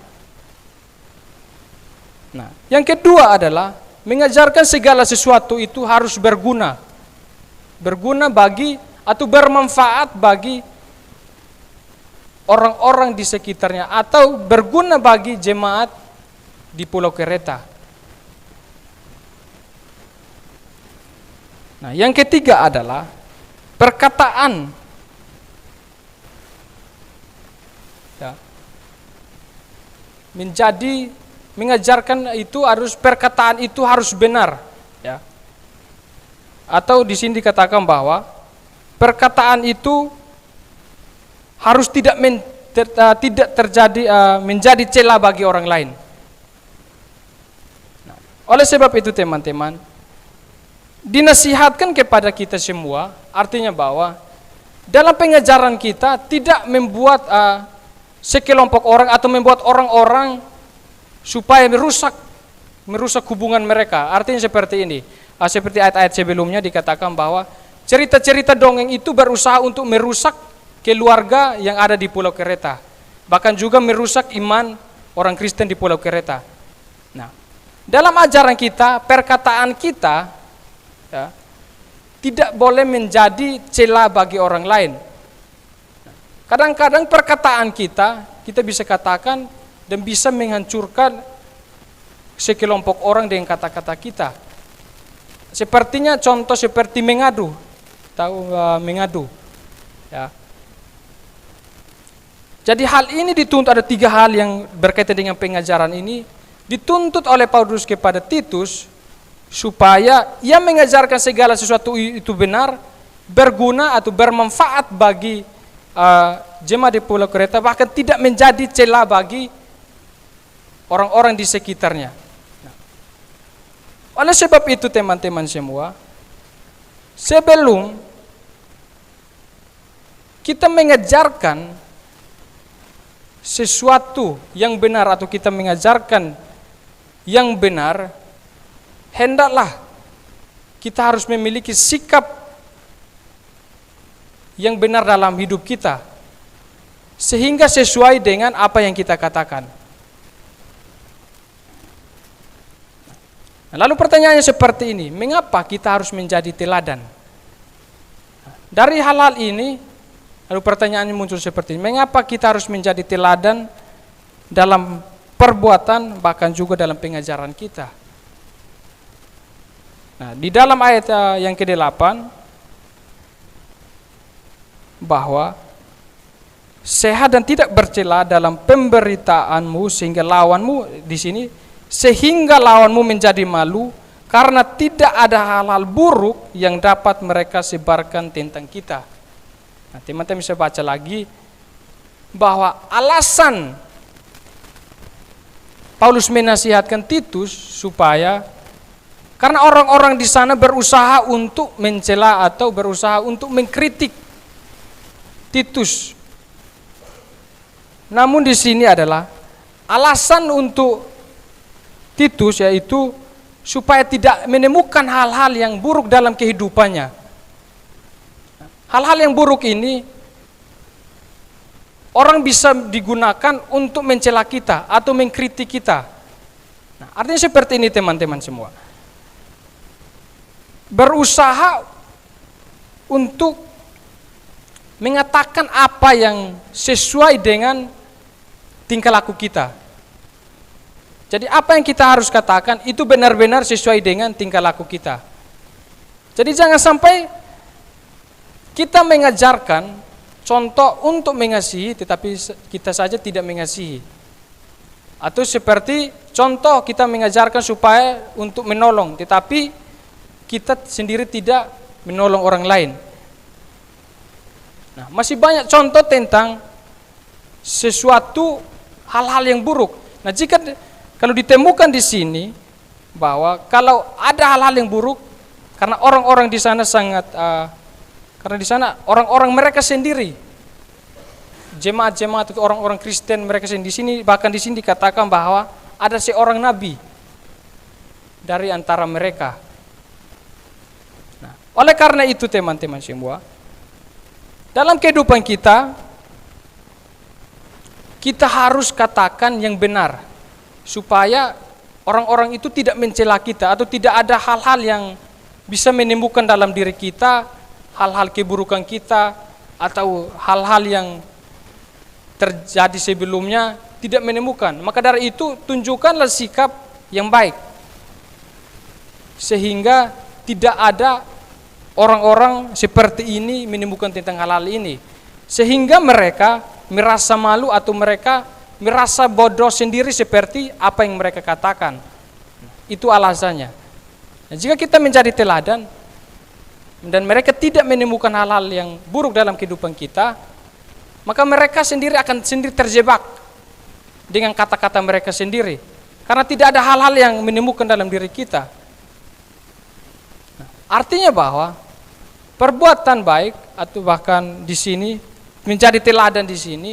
Nah, yang kedua adalah mengajarkan segala sesuatu itu harus berguna. Berguna bagi atau bermanfaat bagi orang-orang di sekitarnya atau berguna bagi jemaat di Pulau Kereta. Nah, yang ketiga adalah perkataan. Ya. Mengajarkan itu harus perkataan itu harus benar, ya. Atau di sini dikatakan bahwa perkataan itu harus tidak terjadi menjadi celah bagi orang lain. Nah, oleh sebab itu teman-teman, dinasihatkan kepada kita semua, artinya bahwa dalam pengajaran kita tidak membuat sekelompok orang atau membuat orang-orang supaya merusak hubungan mereka. Artinya seperti ini. Seperti ayat-ayat sebelumnya dikatakan bahwa cerita-cerita dongeng itu berusaha untuk merusak keluarga yang ada di Pulau Kereta. Bahkan juga merusak iman orang Kristen di Pulau Kereta. Nah, dalam ajaran kita, perkataan kita ya, tidak boleh menjadi celah bagi orang lain. Kadang-kadang perkataan kita bisa katakan dan bisa menghancurkan sekelompok orang dengan kata-kata kita. Sepertinya contoh seperti mengadu. Tahu mengadu. Ya. Jadi hal ini dituntut, ada 3 hal yang berkaitan dengan pengajaran ini. Dituntut oleh Paulus kepada Titus supaya ia mengajarkan segala sesuatu itu benar, berguna atau bermanfaat bagi jemaat di Pulau Kereta, bahkan tidak menjadi celah bagi orang-orang di sekitarnya. Nah, oleh sebab itu teman-teman semua, sebelum kita mengajarkan sesuatu yang benar atau kita mengajarkan yang benar, hendaklah kita harus memiliki sikap yang benar dalam hidup kita, sehingga sesuai dengan apa yang kita katakan. Lalu pertanyaannya seperti ini, mengapa kita harus menjadi teladan? Dari hal-hal ini, lalu pertanyaannya muncul seperti ini, mengapa kita harus menjadi teladan dalam perbuatan, bahkan juga dalam pengajaran kita? Nah, di dalam ayat yang ke-8, bahwa sehat dan tidak bercela dalam pemberitaanmu sehingga lawanmu di sini, sehingga lawanmu menjadi malu karena tidak ada hal-hal buruk yang dapat mereka sebarkan tentang kita. Nah, teman-teman bisa baca lagi bahwa alasan Paulus menasihatkan Titus supaya karena orang-orang di sana berusaha untuk mencela atau berusaha untuk mengkritik Titus. Namun di sini adalah alasan untuk Titus, yaitu supaya tidak menemukan hal-hal yang buruk dalam kehidupannya. Hal-hal yang buruk ini orang bisa digunakan untuk mencela kita atau mengkritik kita. Nah, artinya seperti ini teman-teman semua. Berusaha untuk mengatakan apa yang sesuai dengan tingkah laku kita. Jadi apa yang kita harus katakan itu benar-benar sesuai dengan tingkah laku kita. Jadi jangan sampai kita mengajarkan contoh untuk mengasihi tetapi kita saja tidak mengasihi. Atau seperti contoh kita mengajarkan supaya untuk menolong, tetapi kita sendiri tidak menolong orang lain. Nah, masih banyak contoh tentang sesuatu hal-hal yang buruk. Nah, kalau ditemukan di sini bahwa kalau ada hal-hal yang buruk, karena orang-orang di sana karena di sana orang-orang mereka sendiri, jemaat-jemaat atau orang-orang Kristen mereka sendiri, di sini bahkan di sini dikatakan bahwa ada seorang nabi dari antara mereka. Nah, oleh karena itu teman-teman semua, dalam kehidupan kita harus katakan yang benar supaya orang-orang itu tidak mencela kita atau tidak ada hal-hal yang bisa menimbulkan dalam diri kita hal-hal keburukan kita atau hal-hal yang terjadi sebelumnya tidak menemukan. Maka dari itu tunjukkanlah sikap yang baik sehingga tidak ada orang-orang seperti ini menimbulkan tentang hal-hal ini, sehingga mereka merasa malu atau mereka merasa bodoh sendiri seperti apa yang mereka katakan. Itu alasannya. Nah, jika kita menjadi teladan dan mereka tidak menemukan hal-hal yang buruk dalam kehidupan kita, maka mereka sendiri akan sendiri terjebak dengan kata-kata mereka sendiri, karena tidak ada hal-hal yang menemukan dalam diri kita. Nah, artinya bahwa perbuatan baik atau bahkan di sini menjadi teladan di sini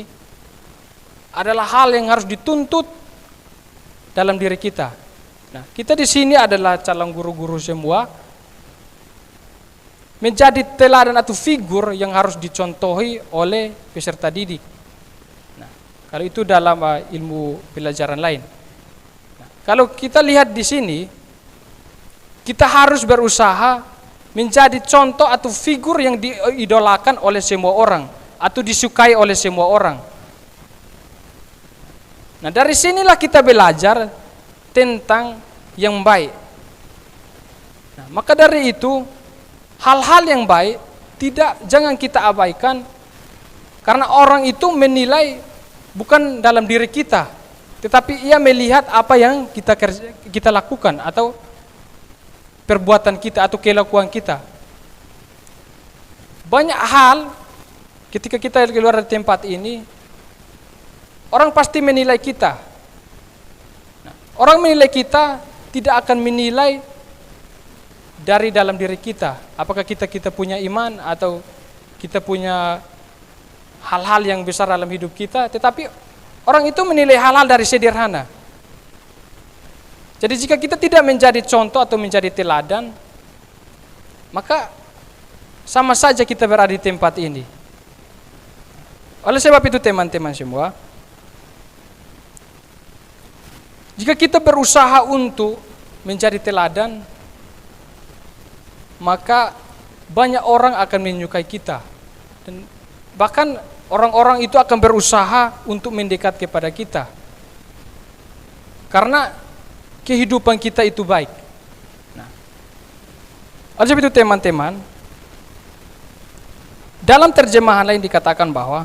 adalah hal yang harus dituntut dalam diri kita. Nah, kita di sini adalah calon guru-guru semua, menjadi teladan atau figur yang harus dicontohi oleh peserta didik. Nah, kalau itu dalam ilmu pelajaran lain. Nah, kalau kita lihat di sini, kita harus berusaha menjadi contoh atau figur yang diidolakan oleh semua orang atau disukai oleh semua orang. Nah, dari sinilah kita belajar tentang yang baik. Nah, maka dari itu hal-hal yang baik jangan kita abaikan, karena orang itu menilai bukan dalam diri kita, tetapi ia melihat apa yang kita lakukan atau perbuatan kita atau kelakuan kita. Banyak hal ketika kita keluar dari tempat ini, orang pasti menilai kita. Nah, orang menilai kita tidak akan menilai dari dalam diri kita, apakah kita punya iman atau kita punya hal-hal yang besar dalam hidup kita, tetapi orang itu menilai hal-hal dari sederhana. Jadi jika kita tidak menjadi contoh atau menjadi teladan, maka sama saja kita berada di tempat ini. Oleh sebab itu teman-teman semua, jika kita berusaha untuk menjadi teladan, maka banyak orang akan menyukai kita, dan bahkan orang-orang itu akan berusaha untuk mendekat kepada kita karena kehidupan kita itu baik. Nah, oleh sebab itu teman-teman, dalam terjemahan lain dikatakan bahwa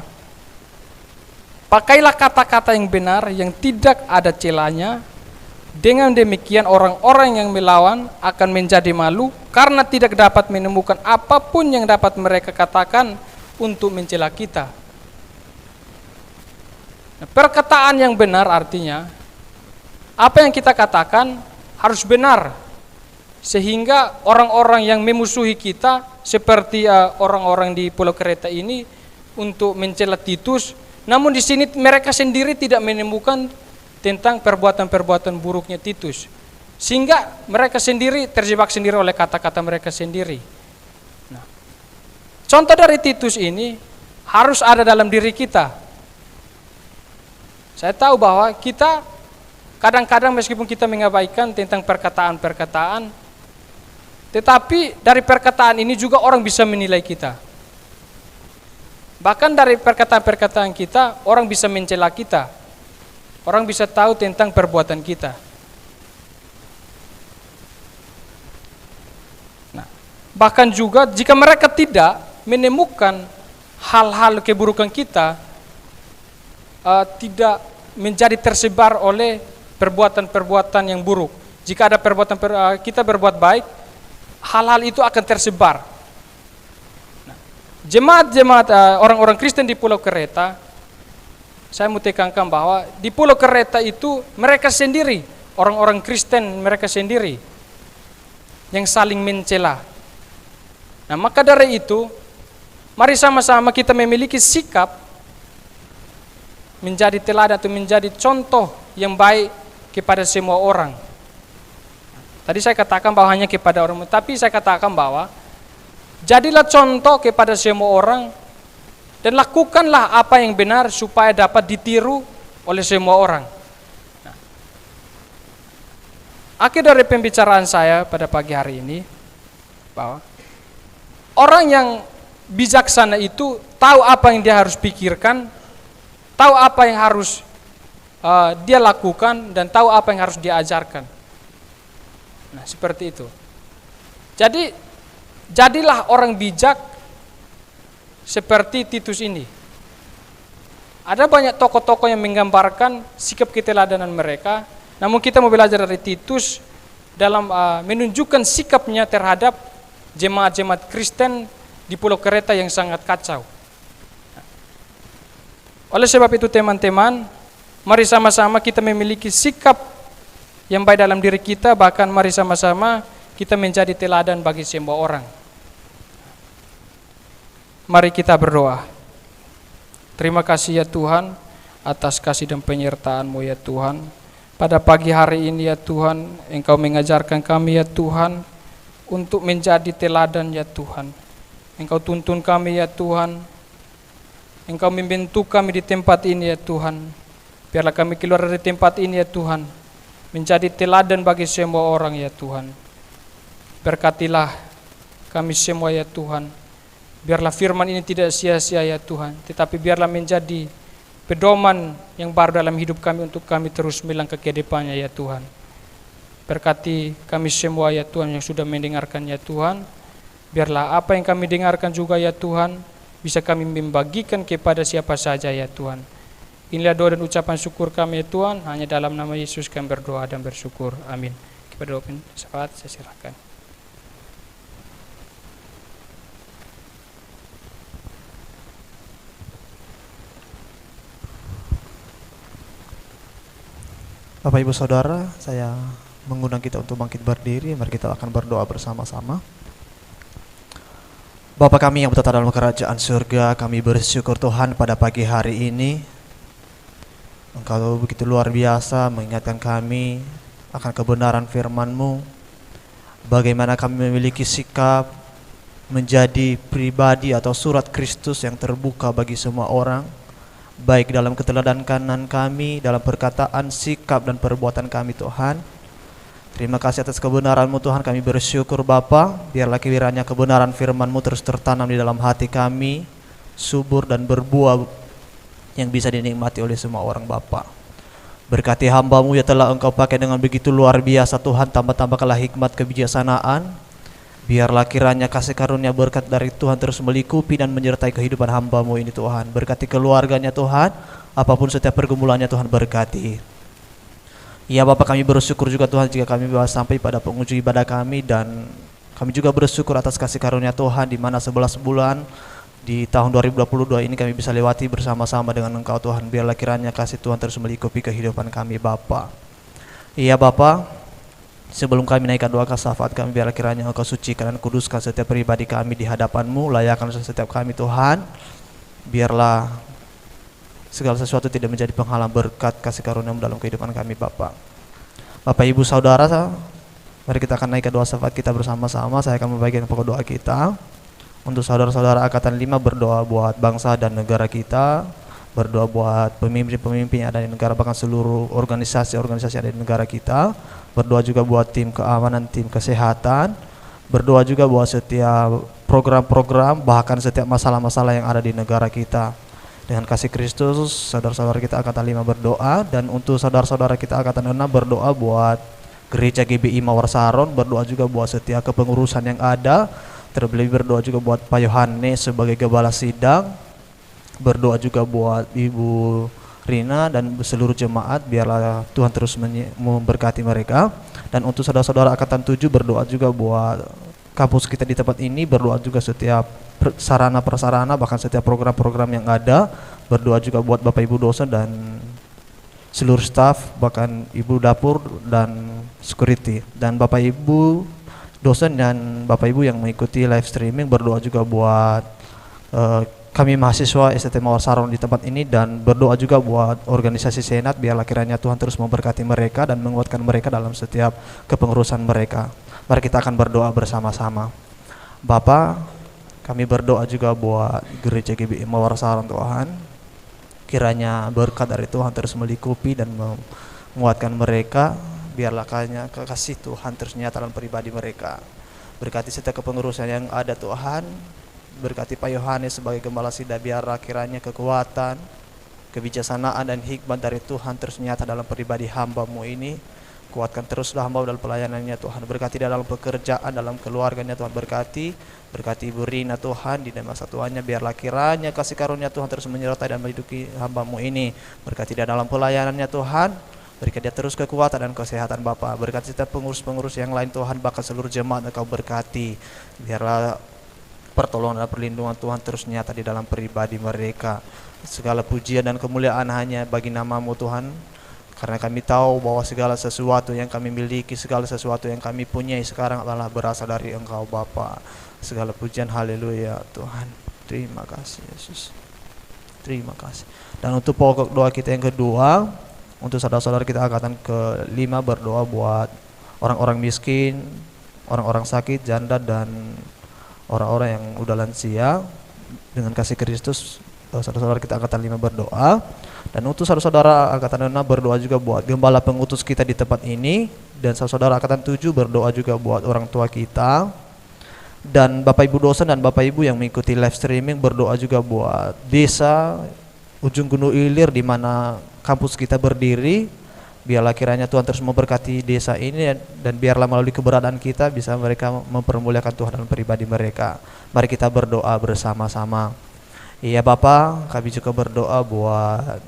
pakailah kata-kata yang benar yang tidak ada celanya. Dengan demikian orang-orang yang melawan akan menjadi malu karena tidak dapat menemukan apapun yang dapat mereka katakan untuk mencela kita. Nah, perkataan yang benar artinya apa yang kita katakan harus benar, sehingga orang-orang yang memusuhi kita seperti orang-orang di Pulau Kreta ini untuk mencela Titus, namun di sini mereka sendiri tidak menemukan tentang perbuatan-perbuatan buruknya Titus, sehingga mereka sendiri terjebak sendiri oleh kata-kata mereka sendiri. Nah, contoh dari Titus ini harus ada dalam diri kita. Saya tahu bahwa kita kadang-kadang meskipun kita mengabaikan tentang perkataan-perkataan, tetapi dari perkataan ini juga orang bisa menilai kita. Bahkan dari perkataan-perkataan kita, orang bisa mencela kita. Orang bisa tahu tentang perbuatan kita. Nah, bahkan juga jika mereka tidak menemukan hal-hal keburukan kita, tidak menjadi tersebar oleh perbuatan-perbuatan yang buruk. Jika ada kita berbuat baik, hal-hal itu akan tersebar. Nah, jemaat-jemaat orang-orang Kristen di Pulau Kereta, saya mau tekankan bahwa di Pulau Kereta itu mereka sendiri, orang-orang Kristen mereka sendiri yang saling mencela. Nah, maka dari itu, mari sama-sama kita memiliki sikap menjadi teladan atau menjadi contoh yang baik kepada semua orang. Tadi saya katakan bahwa hanya kepada orang, tapi saya katakan bahwa jadilah contoh kepada semua orang dan lakukanlah apa yang benar supaya dapat ditiru oleh semua orang. Nah, akhir dari pembicaraan saya pada pagi hari ini, bahwa orang yang bijaksana itu tahu apa yang dia harus pikirkan, tahu apa yang harus dia lakukan, dan tahu apa yang harus dia ajarkan. Nah, seperti itu. Jadi, jadilah orang bijak seperti Titus ini. Ada banyak tokoh-tokoh yang menggambarkan sikap keteladanan mereka, namun kita mau belajar dari Titus dalam menunjukkan sikapnya terhadap jemaat-jemaat Kristen di Pulau Kereta yang sangat kacau. Oleh sebab itu teman-teman, mari sama-sama kita memiliki sikap yang baik dalam diri kita, bahkan mari sama-sama kita menjadi teladan bagi semua orang. Mari kita berdoa. Terima kasih ya Tuhan atas kasih dan penyertaan-Mu ya Tuhan. Pada pagi hari ini ya Tuhan, Engkau mengajarkan kami ya Tuhan untuk menjadi teladan ya Tuhan. Engkau tuntun kami ya Tuhan. Engkau membentuk kami di tempat ini ya Tuhan. Biarlah kami keluar dari tempat ini ya Tuhan, menjadi teladan bagi semua orang ya Tuhan. Berkatilah kami semua ya Tuhan. Biarlah firman ini tidak sia-sia ya Tuhan, tetapi biarlah menjadi pedoman yang baru dalam hidup kami untuk kami terus melangkah ke depannya ya Tuhan. Berkati kami semua ya Tuhan yang sudah mendengarkan ya Tuhan. Biarlah apa yang kami dengarkan juga ya Tuhan, bisa kami membagikan kepada siapa saja ya Tuhan. Inilah doa dan ucapan syukur kami ya Tuhan, hanya dalam nama Yesus kami berdoa dan bersyukur. Amin. Kepada doa syafaat saya silakan. Bapak Ibu Saudara, saya mengundang kita untuk bangkit berdiri. Mari kita akan berdoa bersama-sama. Bapa kami yang bertata dalam kerajaan surga, kami bersyukur Tuhan pada pagi hari ini Engkau begitu luar biasa mengingatkan kami akan kebenaran firman-Mu, bagaimana kami memiliki sikap menjadi pribadi atau surat Kristus yang terbuka bagi semua orang, baik dalam keteladanan kami, dalam perkataan, sikap, dan perbuatan kami Tuhan. Terima kasih atas kebenaran-Mu Tuhan, kami bersyukur Bapa. Biarlah kiranya kebenaran firman-Mu terus tertanam di dalam hati kami, subur dan berbuah yang bisa dinikmati oleh semua orang Bapa. Berkati hamba-Mu ya telah Engkau pakai dengan begitu luar biasa Tuhan, tambah-tambahkanlah hikmat kebijaksanaan. Biarlah kiranya kasih karunia berkat dari Tuhan terus melingkupi dan menyertai kehidupan hamba-Mu ini Tuhan. Berkati keluarganya Tuhan, apapun setiap pergumulannya Tuhan berkati. Ya Bapak, kami bersyukur juga Tuhan jika kami bisa sampai pada penghujung ibadah kami, dan kami juga bersyukur atas kasih karunia Tuhan di mana 11 bulan di tahun 2022 ini kami bisa lewati bersama-sama dengan Engkau Tuhan. Biarlah kiranya kasih Tuhan terus melingkupi kehidupan kami Bapa. Iya Bapa, sebelum kami naikkan doa syafaat kami, biarlah kiranya Engkau sucikan dan kuduskan setiap pribadi kami di hadapan-Mu, layakkan setiap kami Tuhan. Biarlah segala sesuatu tidak menjadi penghalang berkat kasih karunia-Mu dalam kehidupan kami Bapa. Bapak Ibu Saudara, mari kita akan naikkan doa syafaat kita bersama-sama. Saya akan membagikan pokok doa kita. Untuk saudara-saudara Angkatan 5 berdoa buat bangsa dan negara kita, berdoa buat pemimpin-pemimpin yang ada di negara, bahkan seluruh organisasi-organisasi yang ada di negara kita. Berdoa juga buat tim keamanan, tim kesehatan. Berdoa juga buat setiap program-program, bahkan setiap masalah-masalah yang ada di negara kita. Dengan kasih Kristus, saudara-saudara kita Angkatan 5 berdoa. Dan untuk saudara-saudara kita Angkatan 6 berdoa buat Gereja GBI Mawar Saron. Berdoa juga buat setiap kepengurusan yang ada. Terlebih berdoa juga buat Pak Yohanes sebagai Gembala Sidang. Berdoa juga buat Ibu Rina dan seluruh jemaat, biarlah Tuhan terus memberkati mereka. Dan untuk saudara-saudara Angkatan 7 berdoa juga buat kampus kita di tempat ini, berdoa juga setiap sarana prasarana, bahkan setiap program-program yang ada. Berdoa juga buat Bapak Ibu dosen dan seluruh staf, bahkan Ibu dapur dan security. Dan Bapak Ibu dosen dan Bapak Ibu yang mengikuti live streaming, berdoa juga buat kami mahasiswa STT Mawar Saron di tempat ini, dan berdoa juga buat organisasi Senat, biarlah kiranya Tuhan terus memberkati mereka dan menguatkan mereka dalam setiap kepengurusan mereka. Mari kita akan berdoa bersama-sama. Bapa, kami berdoa juga buat gereja GBI Mawar Saron Tuhan. Kiranya berkat dari Tuhan terus melingkupi dan menguatkan mereka, biarlah kiranya kasih Tuhan terus nyata dalam pribadi mereka. Berkati setiap kepengurusan yang ada Tuhan. Berkati Pak Yohanes sebagai gembala sidang, biarlah kiranya kekuatan, kebijaksanaan dan hikmat dari Tuhan terus nyata dalam pribadi hamba-Mu ini. Kuatkan teruslah hamba dalam pelayanannya Tuhan. Berkati dalam pekerjaan, dalam keluarganya Tuhan. Berkati Ibu Rina Tuhan di masa tuanya, biarlah kiranya kasih karunia Tuhan terus menyertai dan menghidupi hamba-Mu ini. Berkati dia dalam pelayanannya Tuhan. Berikan dia terus kekuatan dan kesehatan Bapa. Berkati setiap pengurus-pengurus yang lain Tuhan, bahkan seluruh jemaat Engkau berkati. Biarlah pertolongan dan perlindungan Tuhan terus nyata di dalam pribadi mereka. Segala pujian dan kemuliaan hanya bagi nama-Mu Tuhan, karena kami tahu bahwa segala sesuatu yang kami miliki, segala sesuatu yang kami punyai sekarang adalah berasal dari Engkau Bapa. Segala pujian, haleluya Tuhan. Terima kasih Yesus, terima kasih. Dan untuk pokok doa kita yang kedua, untuk saudara-saudara kita angkatan ke-5, berdoa buat orang-orang miskin, orang-orang sakit, janda, dan orang-orang yang udah lansia. Dengan kasih Kristus, saudara-saudara kita angkatan 5 berdoa. Dan untuk saudara-saudara angkatan 6 berdoa juga buat gembala pengutus kita di tempat ini. Dan saudara-saudara angkatan 7 berdoa juga buat orang tua kita. Dan Bapak Ibu dosen dan Bapak Ibu yang mengikuti live streaming berdoa juga buat desa ujung Gunung Ilir di mana kampus kita berdiri. Biarlah kiranya Tuhan terus memberkati desa ini, dan biarlah melalui keberadaan kita bisa mereka mempermuliakan Tuhan dalam pribadi mereka. Mari kita berdoa bersama-sama. Iya Bapa, kami juga berdoa buat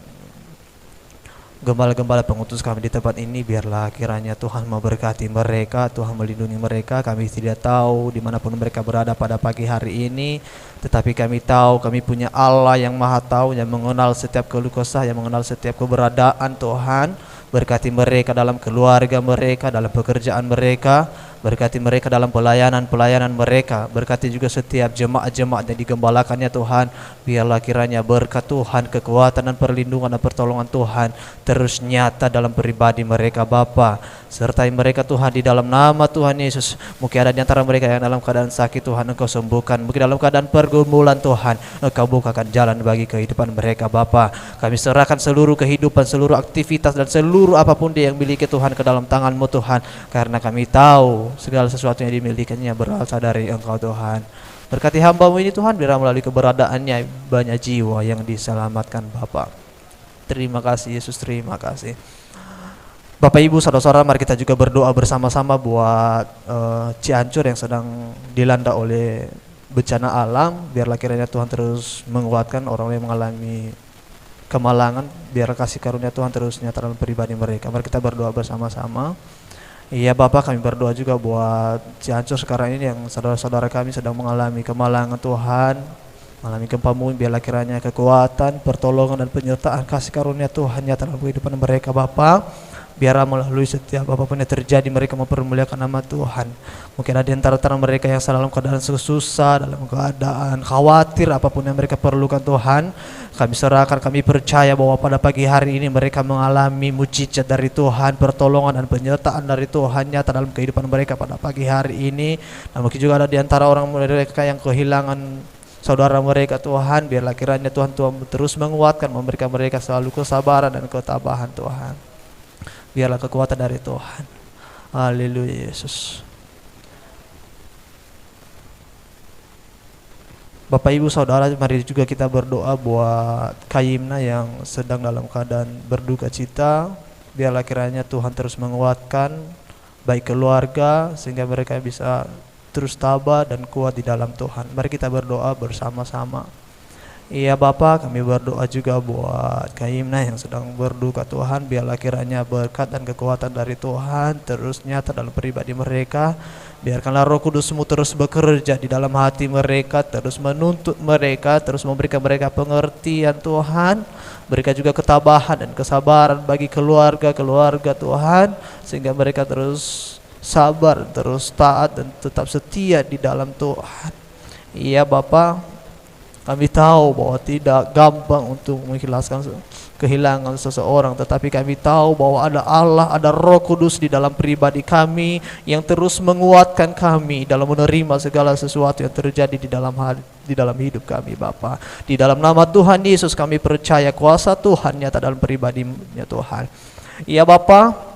gembala-gembala pengutus kami di tempat ini. Biarlah kiranya Tuhan memberkati mereka, Tuhan melindungi mereka. Kami tidak tahu dimanapun mereka berada pada pagi hari ini, tetapi kami tahu kami punya Allah yang maha tahu, yang mengenal setiap keluh kesah, yang mengenal setiap keberadaan Tuhan. Berkati mereka dalam keluarga mereka, dalam pekerjaan mereka. Berkati mereka dalam pelayanan mereka. Berkati juga setiap jemaat-jemaat yang digembalakannya Tuhan. Biarlah kiranya berkat Tuhan, kekuatan dan perlindungan dan pertolongan Tuhan terus nyata dalam pribadi mereka Bapa. Sertai mereka Tuhan di dalam nama Tuhan Yesus. Mungkin ada di antara mereka yang dalam keadaan sakit Tuhan, Engkau sembuhkan. Mungkin dalam keadaan pergumulan Tuhan, Engkau bukakan jalan bagi kehidupan mereka Bapa. Kami serahkan seluruh kehidupan, seluruh aktivitas dan seluruh apapun dia yang miliki Tuhan ke dalam tangan-Mu Tuhan. Karena kami tahu segala sesuatu yang dimilikinya berasal dari Engkau Tuhan. Berkati hamba-Mu ini Tuhan, biar melalui keberadaannya banyak jiwa yang diselamatkan Bapa. Terima kasih Yesus, terima kasih. Bapak Ibu saudara-saudara, mari kita juga berdoa bersama-sama buat Cianjur yang sedang dilanda oleh bencana alam. Biarlah kiranya Tuhan terus menguatkan orang yang mengalami kemalangan. Biar kasih karunia Tuhan terus nyata dalam pribadi mereka. Mari kita berdoa bersama-sama. Iya Bapak, kami berdoa juga buat Cianjur sekarang ini yang saudara-saudara kami sedang mengalami kemalangan Tuhan, mengalami gempa bumi. Biarlah kiranya kekuatan, pertolongan dan penyertaan kasih karunia Tuhan nyata dalam kehidupan mereka Bapak. Biarlah melalui setiap apapun yang terjadi mereka mempermuliakan nama Tuhan. Mungkin ada di antara mereka yang dalam keadaan susah, dalam keadaan khawatir, apapun yang mereka perlukan Tuhan, kami serahkan, kami percaya bahwa pada pagi hari ini mereka mengalami mujizat dari Tuhan, pertolongan dan penyertaan dari Tuhan nyata dalam kehidupan mereka pada pagi hari ini. Dan mungkin juga ada di antara orang mereka yang kehilangan saudara mereka Tuhan. Biarlah kiranya Tuhan terus menguatkan, memberikan mereka selalu kesabaran dan ketabahan Tuhan. Biarlah kekuatan dari Tuhan. Haleluya Yesus. Bapak Ibu Saudara, mari juga kita berdoa buat Kayimna yang sedang dalam keadaan berduka cita. Biarlah kiranya Tuhan terus menguatkan baik keluarga sehingga mereka bisa terus tabah dan kuat di dalam Tuhan. Mari kita berdoa bersama-sama. Iya Bapa, kami berdoa juga buat Kak Imna yang sedang berduka Tuhan. Biarlah kiranya berkat dan kekuatan dari Tuhan terus nyata dalam pribadi mereka. Biarkanlah Roh Kudus-Mu terus bekerja di dalam hati mereka, terus menuntut mereka, terus memberikan mereka pengertian Tuhan. Berikan juga ketabahan dan kesabaran bagi keluarga-keluarga Tuhan, sehingga mereka terus sabar, terus taat dan tetap setia di dalam Tuhan. Iya Bapa, kami tahu bahwa tidak gampang untuk mengikhlaskan kehilangan seseorang, tetapi kami tahu bahwa ada Allah, ada Roh Kudus di dalam pribadi kami yang terus menguatkan kami dalam menerima segala sesuatu yang terjadi di dalam hidup kami Bapa. Di dalam nama Tuhan Yesus kami percaya kuasa Tuhan nyata dalam pribadinya Tuhan. Ya Bapa,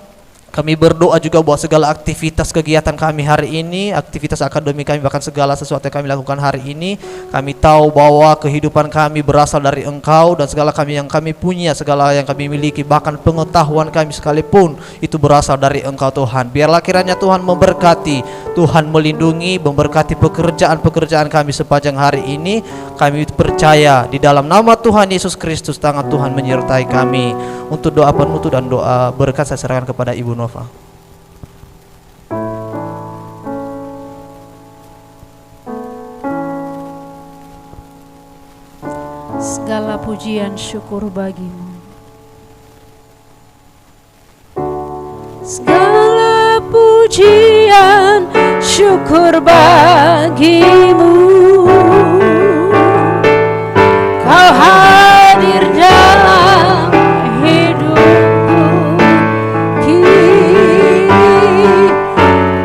kami berdoa juga buat segala aktivitas kegiatan kami hari ini, aktivitas akademi kami, bahkan segala sesuatu yang kami lakukan hari ini. Kami tahu bahwa kehidupan kami berasal dari Engkau, dan segala yang kami punya, segala yang kami miliki, bahkan pengetahuan kami sekalipun itu berasal dari Engkau Tuhan. Biarlah kiranya Tuhan memberkati, Tuhan melindungi, memberkati pekerjaan-pekerjaan kami sepanjang hari ini. Kami percaya di dalam nama Tuhan Yesus Kristus, tangan Tuhan menyertai kami. Untuk doa penutup dan doa berkat saya serahkan kepada Ibu Nova. Segala pujian syukur bagimu. Segala pujian syukur bagimu. Kau hadir dalam hidupku kini.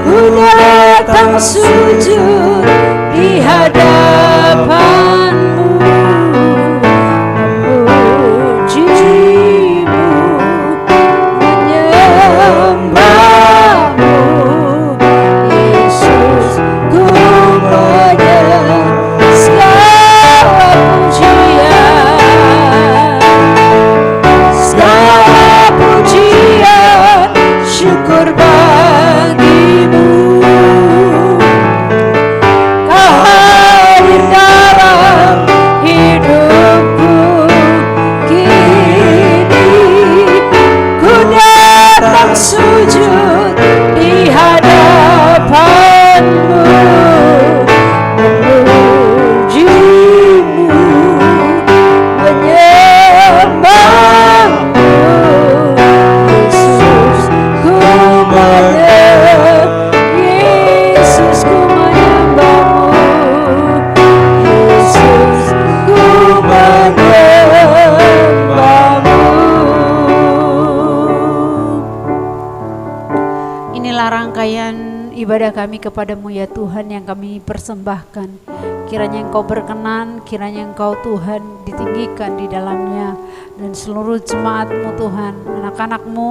Ku datang sujud di hadapanmu, memujimu, menyembahmu. Yesus, ku menyembah. Segala pujian, segala pujian syukur bagimu. Kau hadir dalam hidupku kini. Ku datang sujud di hadapanmu, memujimu, menyembahmu. Yesus, ku menyembah. Yesus, ku menyembahmu. Yesus, ku menyembahmu. Inilah rangkaian ibadah kami kepadamu ya Tuhan yang kami persembahkan. Kiranya Engkau berkenan, kiranya Engkau Tuhan ditinggikan di dalamnya, dan seluruh jemaat-Mu Tuhan, anak-anak-Mu,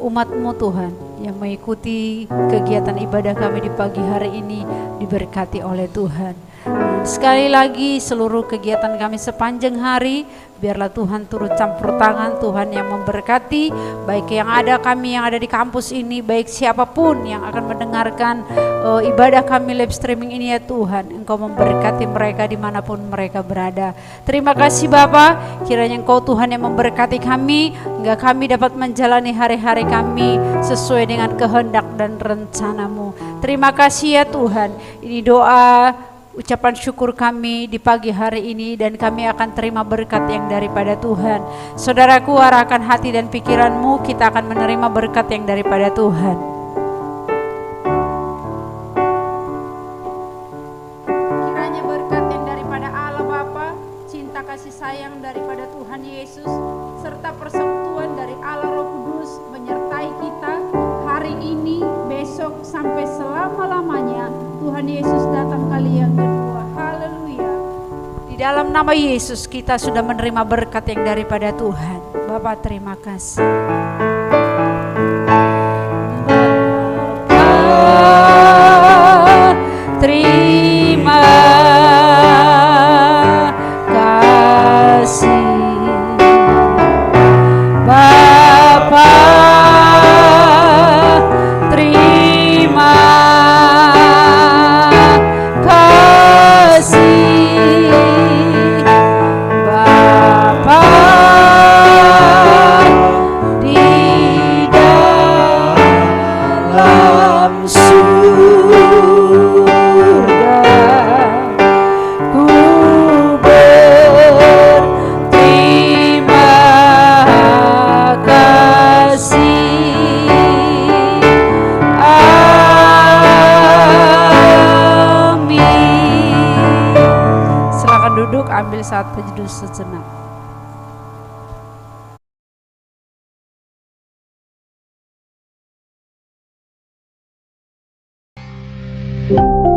umat-Mu Tuhan yang mengikuti kegiatan ibadah kami di pagi hari ini diberkati oleh Tuhan. Dan sekali lagi seluruh kegiatan kami sepanjang hari, biarlah Tuhan turut campur tangan, Tuhan yang memberkati, baik yang ada kami yang ada di kampus ini, baik siapapun yang akan mendengarkan ibadah kami live streaming ini ya Tuhan. Engkau memberkati mereka dimanapun mereka berada. Terima kasih Bapa, kiranya Engkau Tuhan yang memberkati kami, hingga kami dapat menjalani hari-hari kami sesuai dengan kehendak dan rencana-Mu. Terima kasih ya Tuhan. Ini doa ucapan syukur kami di pagi hari ini, dan kami akan terima berkat yang daripada Tuhan. Saudaraku, arahkan hati dan pikiranmu, kita akan menerima berkat yang daripada Tuhan. Kiranya berkat yang daripada Allah Bapa, cinta kasih sayang daripada Tuhan Yesus, serta persekutuan dari Allah Roh Kudus menyertai kita hari ini, besok, sampai selama-lamanya. Tuhan Yesus datang kali yang kedua. Haleluya. Di dalam nama Yesus kita sudah menerima berkat yang daripada Tuhan. Bapa, terima kasih. Bapa, terima kasih. Bapa, terima kasih. kita ambil saat penyeduh sejenak. Thank